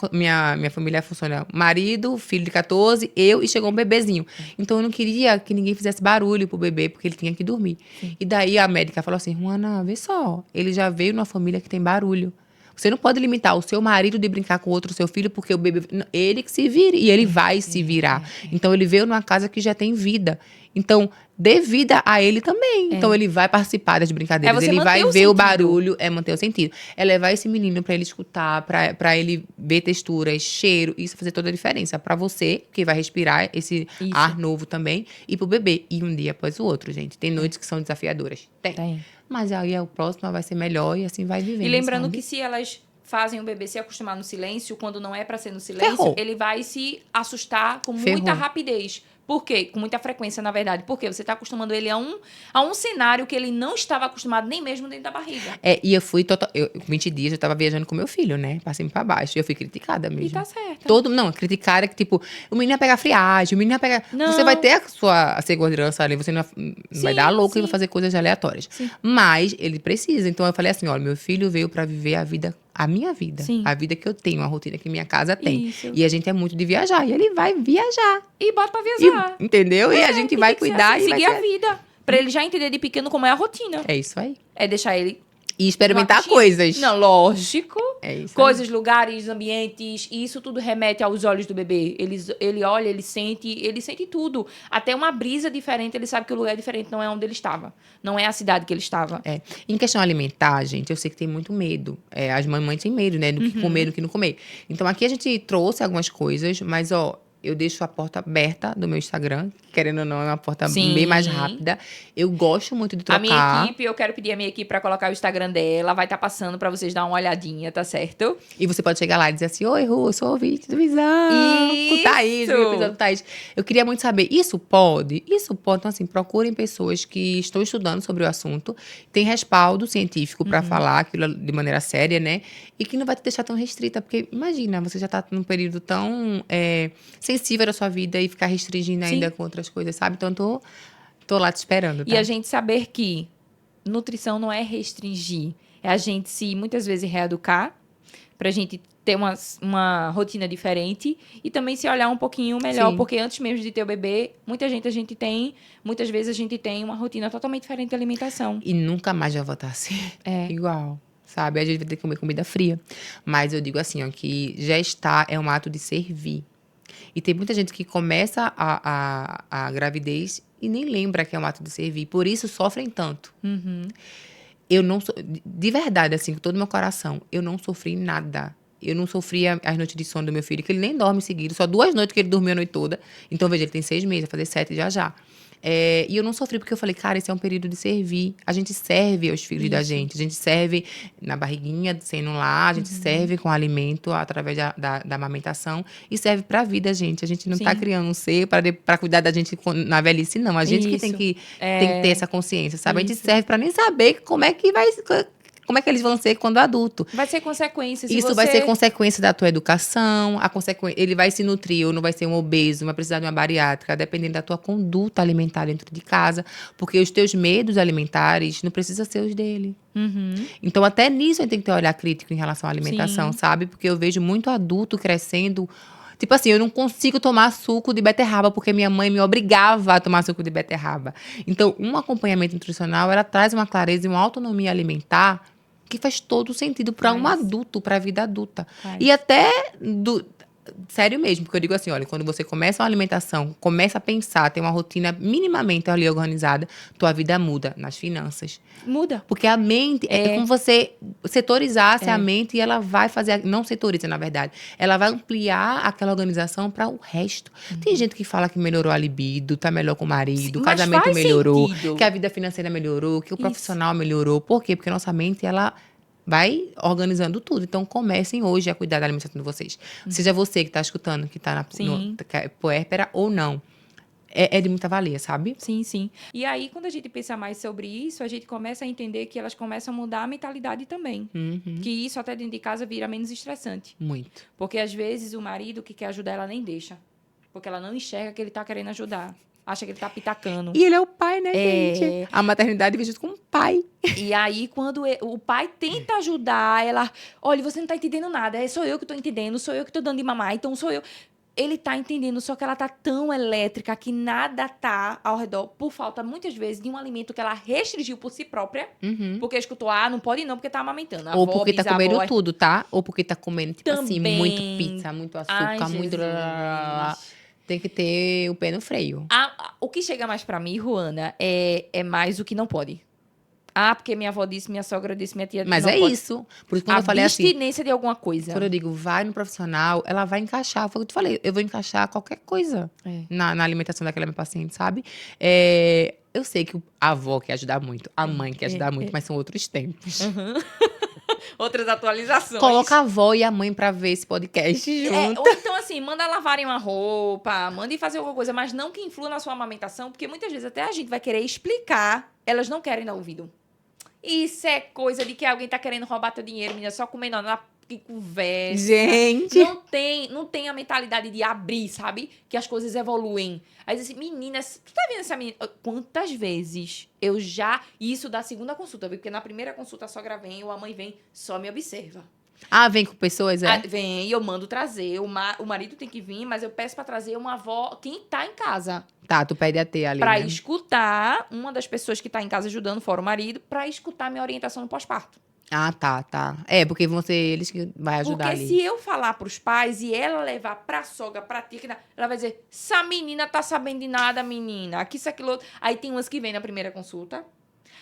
família funciona. Marido, filho de 14, eu, e chegou um bebezinho. Então, eu não queria que ninguém fizesse barulho pro bebê, porque ele tinha que dormir. E daí, a médica falou assim, Juana, vê só, ele já veio numa família que tem barulho. Você não pode limitar o seu marido de brincar com outro seu filho, porque o bebê... Ele que se vire, e ele vai se virar. Então, ele veio numa casa que já tem vida. Então, dê vida a ele também. Então, ele vai participar das brincadeiras. Ele vai ver o barulho, manter o sentido. É levar esse menino pra ele escutar, pra ele ver texturas, cheiro. Isso vai fazer toda a diferença. Pra você, que vai respirar esse ar novo também. E pro bebê. E um dia após o outro, gente. Tem noites que são desafiadoras. Tem. Mas aí o próximo vai ser melhor e assim vai vivendo. E lembrando, sabe? que se elas fazem o bebê se acostumar no silêncio, quando não é pra ser no silêncio, ele vai se assustar com muita rapidez. Por quê? Com muita frequência, na verdade. Porque você tá acostumando ele a um cenário que ele não estava acostumado nem mesmo dentro da barriga. E eu fui... com 20 dias, eu tava viajando com meu filho, né? Pra cima e pra baixo. E eu fui criticada mesmo. E tá certo. Não, criticada que, tipo... O menino ia pegar friagem, o menino ia pegar... Não. Você vai ter a segurança ali. Você não vai dar louco e vai fazer coisas aleatórias. Sim. Mas ele precisa. Então, eu falei assim, olha, meu filho veio pra viver a minha vida. Sim. A vida que eu tenho, a rotina que minha casa tem. Isso. E a gente é muito de viajar. E ele vai viajar. E bota pra viajar. Entendeu? E a gente vai cuidar assim, e seguir a vida. Pra ele já entender de pequeno como é a rotina. É isso aí. É deixar ele... E experimentar Uma coisas. Não, lógico. É isso aí. Coisas, lugares, ambientes, e isso tudo remete aos olhos do bebê. Ele olha, ele sente tudo. Até uma brisa diferente, ele sabe que o lugar é diferente, não é onde ele estava. Não é a cidade que ele estava. É. Em questão alimentar, gente, eu sei que tem muito medo. As mamães têm medo, né? Do que comer, do que não comer. Então, aqui a gente trouxe algumas coisas, mas, ó, eu deixo a porta aberta do meu Instagram. Querendo ou não, é uma porta Sim. bem mais rápida. Eu gosto muito de trocar. A minha equipe, eu quero pedir a minha equipe pra colocar o Instagram dela. Vai estar passando pra vocês dar uma olhadinha, tá certo? E você pode chegar lá e dizer assim, oi, Ru, eu sou ouvinte do Visão. Isso! Com o Thaís, o episódio do Thaís. Eu queria muito saber, isso pode? Isso pode. Então, assim, procurem pessoas que estão estudando sobre o assunto, tem respaldo científico pra falar aquilo de maneira séria, né? E que não vai te deixar tão restrita. Porque, imagina, você já tá num período tão sensível da sua vida e ficar restringindo ainda com outras coisas, sabe? Então, tô lá te esperando, tá? E a gente saber que nutrição não é restringir. É a gente se, muitas vezes, reeducar pra gente ter uma rotina diferente e também se olhar um pouquinho melhor. Sim. Porque antes mesmo de ter o bebê, muitas vezes a gente tem uma rotina totalmente diferente de alimentação. E nunca mais vai voltar a ser igual, sabe? A gente vai ter que comer comida fria. Mas eu digo assim, ó, que gestar é um ato de servir. E tem muita gente que começa a gravidez e nem lembra que é um ato de servir. Por isso sofrem tanto. Eu não sou... De verdade, assim, com todo o meu coração, eu não sofri nada. Eu não sofri as noites de sono do meu filho, que ele nem dorme seguido. Só 2 noites que ele dormiu a noite toda. Então, veja, ele tem 6 meses, vai fazer 7 já. E eu não sofri porque eu falei, cara, esse é um período de servir. A gente serve aos filhos da gente. A gente serve na barriguinha, sendo lá. A gente serve com alimento através da amamentação. E serve pra vida, gente. A gente não tá criando um ser pra cuidar da gente na velhice, não. A gente que tem que ter essa consciência, sabe? A gente serve pra nem saber como é que eles vão ser quando adulto. Vai ser consequência. Isso vai ser consequência da tua educação. Ele vai se nutrir ou não vai ser um obeso, vai precisar de uma bariátrica, dependendo da tua conduta alimentar dentro de casa. Porque os teus medos alimentares não precisam ser os dele. Então, até nisso a gente tem que ter um olhar crítico em relação à alimentação, sabe? Porque eu vejo muito adulto crescendo... Tipo assim, eu não consigo tomar suco de beterraba porque minha mãe me obrigava a tomar suco de beterraba. Então, um acompanhamento nutricional, ela traz uma clareza e uma autonomia alimentar que faz todo sentido para um adulto, para a vida adulta. E até sério mesmo, porque eu digo assim, olha, quando você começa uma alimentação, começa a pensar, tem uma rotina minimamente ali organizada, tua vida muda nas finanças. Muda. Porque a mente, é como você setorizasse a mente e ela vai fazer, não setoriza, na verdade, ela vai ampliar aquela organização para o resto. Tem gente que fala que melhorou a libido, tá melhor com o marido, o casamento melhorou, que a vida financeira melhorou, que o profissional melhorou. Por quê? Porque a nossa mente, ela vai organizando tudo. Então, comecem hoje a cuidar da alimentação de vocês. Seja você que está escutando, que está puérpera ou não. É de muita valia, sabe? Sim, sim. E aí, quando a gente pensa mais sobre isso, a gente começa a entender que elas começam a mudar a mentalidade também. Que isso, até dentro de casa, vira menos estressante. Muito. Porque, às vezes, o marido que quer ajudar, ela nem deixa. Porque ela não enxerga que ele tá querendo ajudar. Acha que ele tá pitacando. E ele é o pai, né, gente? A maternidade é vista como pai. E aí, quando o pai tenta ajudar, ela... Olha, você não tá entendendo nada. Sou eu que tô entendendo. Sou eu que tô dando de mamar. Então, sou eu... Ele tá entendendo, só que ela tá tão elétrica que nada tá ao redor, por falta, muitas vezes, de um alimento que ela restringiu por si própria. Porque escutou, não pode não, porque tá amamentando. Ou porque tá comendo tudo, tá? Ou porque tá comendo, tipo assim, muito pizza, muito açúcar, Ai, muito... Jesus. Tem que ter o pé no freio. O que chega mais pra mim, Ruana, é mais o que não pode. Porque minha avó disse, minha sogra disse, minha tia disse. Mas não pode. Isso. Por isso, quando eu falei assim. Abstinência de alguma coisa. Quando eu digo vai no profissional, ela vai encaixar. Foi o que eu te falei. Eu vou encaixar qualquer coisa na alimentação daquela minha paciente, sabe? Eu sei que a avó quer ajudar muito, a mãe quer ajudar muito, mas são outros tempos. Outras atualizações. Coloca a avó e a mãe pra ver esse podcast junto. Ou então, assim, manda lavarem uma roupa, manda fazer alguma coisa, mas não que influa na sua amamentação, porque muitas vezes até a gente vai querer explicar, elas não querem dar ouvido. Isso é coisa de que alguém tá querendo roubar teu dinheiro, menina, só comendo na que conversa. Gente! Não tem a mentalidade de abrir, sabe? Que as coisas evoluem. Aí diz assim, meninas, tu tá vendo essa menina? Quantas vezes isso da segunda consulta, viu? Porque na primeira consulta a sogra vem ou a mãe vem, só me observa. Ah, vem com pessoas, Ah, é? vem, e eu mando trazer. O marido tem que vir, mas eu peço pra trazer uma avó, quem tá em casa. Tá, tu pede a ter ali, Pra né? escutar uma das pessoas que tá em casa ajudando, fora o marido, pra escutar minha orientação no pós-parto. Ah, tá. É, porque vão ser eles que vai ajudar Porque ali. se eu falar pros pais e ela levar pra sogra, pra tia, ela vai dizer, essa menina tá sabendo de nada, menina. Aqui, isso, aquilo outro. Aí tem umas que vêm na primeira consulta.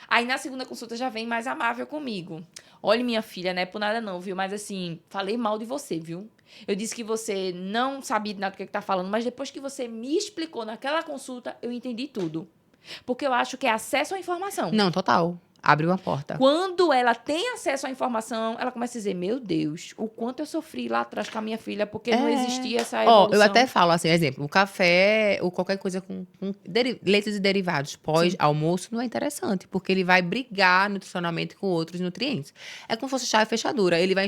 Aí na segunda consulta já vem mais amável comigo. Olha, minha filha, não é por nada não, viu? Mas assim, falei mal de você, viu? Eu disse que você não sabia de nada do que tá falando, mas depois que você me explicou naquela consulta, eu entendi tudo. Porque eu acho que é acesso à informação. Não, total. Abre uma porta. Quando ela tem acesso à informação, ela começa a dizer, meu Deus, o quanto eu sofri lá atrás com a minha filha, porque não existia essa Ó, evolução. eu até falo assim, exemplo, o café ou qualquer coisa com leites e derivados pós-almoço não é interessante, porque ele vai brigar nutricionalmente com outros nutrientes. É como se fosse chave e fechadura. Ele vai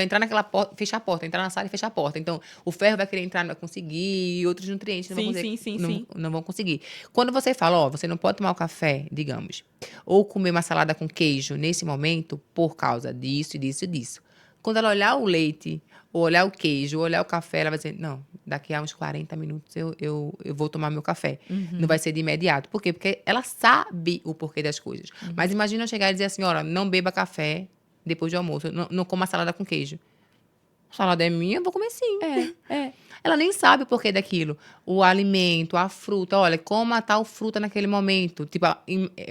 entrar naquela porta, fechar a porta, entrar na sala e fechar a porta. Então, o ferro vai querer entrar, não vai conseguir, e outros nutrientes não vão conseguir. Sim. Não vão conseguir. Quando você fala, ó, você não pode tomar o café, digamos, ou comer uma salada com queijo nesse momento, por causa disso e disso e disso. Quando ela olhar o leite, ou olhar o queijo, ou olhar o café, ela vai dizer, não, daqui a uns 40 minutos eu vou tomar meu café. Não vai ser de imediato. Por quê? Porque ela sabe o porquê das coisas. Mas imagina eu chegar e dizer assim, olha, não beba café depois do almoço, não coma salada com queijo. A salada é minha, eu vou comer sim. É. Ela nem sabe o porquê daquilo. O alimento, a fruta. Olha, coma tal fruta naquele momento. Tipo,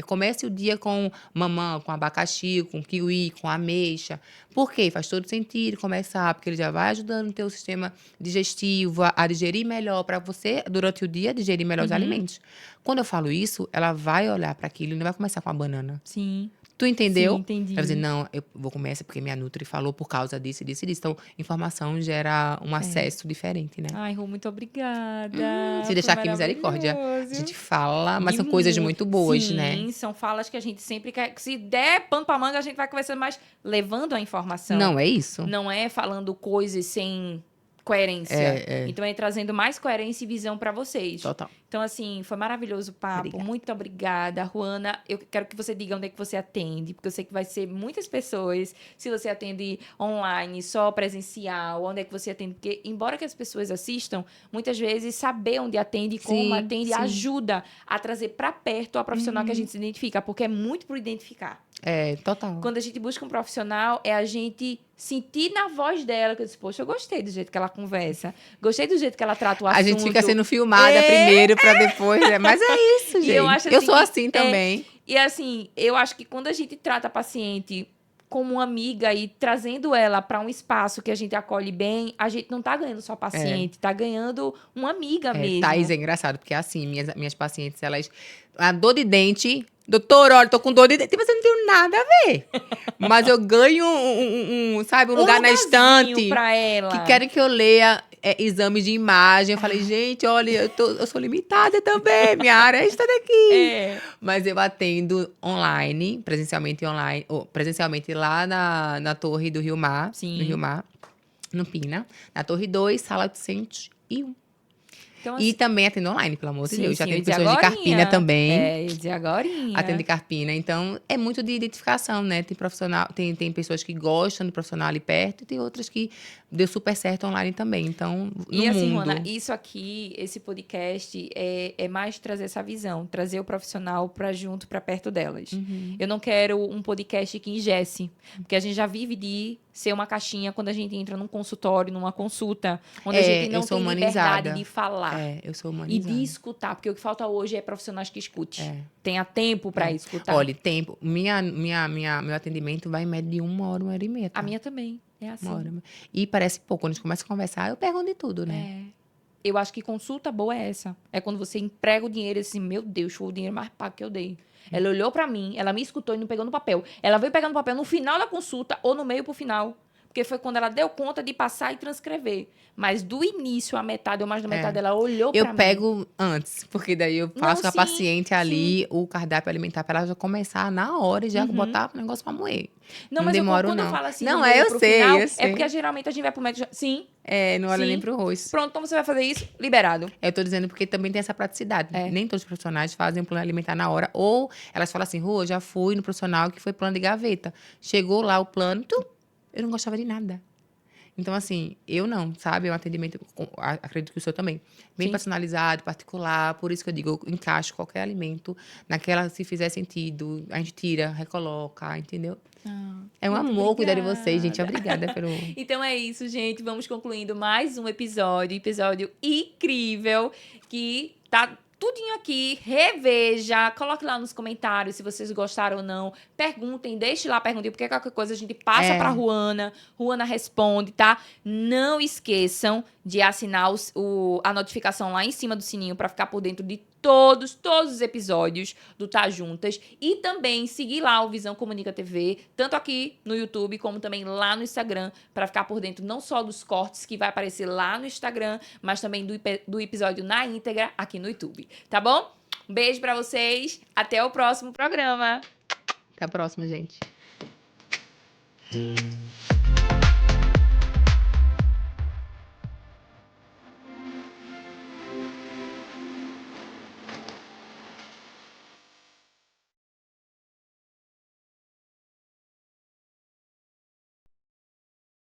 comece o dia com mamão, com abacaxi, com kiwi, com ameixa. Por quê? Faz todo sentido começar, porque ele já vai ajudando o teu sistema digestivo a digerir melhor para você, durante o dia, digerir melhor os alimentos. Quando eu falo isso, ela vai olhar para aquilo e não vai começar com a banana. Sim. Tu entendeu? Sim, entendi. Ela vai dizer, não, eu vou comer essa porque minha Nutri falou por causa disso, disso e disso. Então, informação gera um acesso diferente, né? Ai, Rô, muito obrigada. Se deixar Foi aqui, misericórdia. A maravilhoso. gente fala, mas De são coisas muito boas, Sim, né? são falas que a gente sempre quer. Se der pano pra manga, a gente vai conversando mais, levando a informação. Não, é isso. Não é falando coisas sem coerência. Então é trazendo mais coerência e visão pra vocês. Total. Então, assim, foi maravilhoso o papo. Obrigada. Muito obrigada. Juana, eu quero que você diga onde é que você atende, porque eu sei que vai ser muitas pessoas. Se você atende online, só presencial, onde é que você atende? Porque, embora que as pessoas assistam, muitas vezes saber onde atende e como Sim, atende sim. ajuda a trazer pra perto a profissional que a gente se identifica, porque é muito por identificar. É, total. Quando a gente busca um profissional, é a gente sentir na voz dela, que eu disse, poxa, eu gostei do jeito que ela conversa, gostei do jeito que ela trata o assunto. A gente fica sendo filmada primeiro pra depois, né? Mas é isso, E gente. eu acho Eu assim sou que assim também. E assim, eu acho que quando a gente trata a paciente como uma amiga e trazendo ela para um espaço que a gente acolhe bem, a gente não tá ganhando só paciente, tá ganhando uma amiga mesmo. Thaís, é engraçado, porque assim, minhas pacientes, elas... A dor de dente... Doutor, olha, tô com dor de dente. Tipo, eu não tenho nada a ver. Mas eu ganho sabe, um lugar na estante. Pra ela. Que querem que eu leia exames de imagem. Eu falei, gente, olha, eu sou limitada também. Minha área é esta daqui. Mas eu atendo online, presencialmente lá na Torre do Rio Mar. Sim. No Rio Mar, no Pina. Na Torre 2, sala 801. Então, E assim, também atendo online, pelo amor de Deus. Já sim, atendo eu ia dizer pessoas de agorinha. Carpina também. Eu ia dizer agorinha. Atende Carpina. Então, é muito de identificação, né? Tem profissional, tem pessoas que gostam do profissional ali perto e tem outras que deu super certo online também. Então, no E assim, mundo... Juana, isso aqui, esse podcast, é mais trazer essa visão, trazer o profissional pra junto, pra perto delas. Eu não quero um podcast que engesse, porque a gente já vive de ser uma caixinha quando a gente entra num consultório, numa consulta, onde a gente não tem liberdade de falar. Eu sou E humanizada. de escutar, porque o que falta hoje é profissionais que escutem. Tenha tempo pra escutar. Olha, tempo. Meu atendimento vai em média de 1 hora e meia. Tá? A minha também, é assim. 1 hora. E parece pouco. Quando a gente começa a conversar, eu pergunto de tudo, né? Eu acho que consulta boa é essa. É quando você emprega o dinheiro e assim, meu Deus, foi o dinheiro mais pago que eu dei. Ela olhou pra mim, ela me escutou e não pegou no papel. Ela veio pegar no papel no final da consulta ou no meio pro final. Porque foi quando ela deu conta de passar e transcrever. Mas do início à metade ou mais da metade, ela olhou pra mim. Eu pego antes, porque daí eu faço com a sim, paciente ali o cardápio alimentar pra ela já começar na hora e já botar o negócio pra moer. Não, Não mas demoro, quando não. eu falo assim, Não, do meio eu pro sei, final, eu sei. é porque geralmente a gente vai pro médico. Sim, Não olha Sim. nem pro rosto. pronto, então você vai fazer isso, liberado. Eu tô dizendo porque também tem essa praticidade. Nem todos os profissionais fazem um plano alimentar na hora. Ou elas falam assim, Rô, eu já fui no profissional que foi plano de gaveta. Chegou lá o plano, Eu não gostava de nada. Então, assim, eu não, sabe? É um atendimento, acredito que o seu também, bem Sim. personalizado, particular. Por isso que eu digo, eu encaixo qualquer alimento naquela, se fizer sentido, a gente tira, recoloca, entendeu? É um Muito amor cuidar de vocês, gente. obrigada. Obrigada pelo... Então é isso, gente. Vamos concluindo mais um episódio incrível, que tá tudinho aqui. Reveja, coloque lá nos comentários se vocês gostaram ou não. Perguntem, deixe lá a pergunta, porque qualquer coisa a gente passa pra Ruana. Ruana responde, tá? Não esqueçam de assinar a notificação lá em cima do sininho pra ficar por dentro de todos os episódios do Tá Juntas. E também seguir lá o Visão Comunica TV, tanto aqui no YouTube como também lá no Instagram, para ficar por dentro não só dos cortes que vai aparecer lá no Instagram, mas também do episódio na íntegra aqui no YouTube, tá bom? Um beijo pra vocês, até o próximo programa. Até a próxima, gente.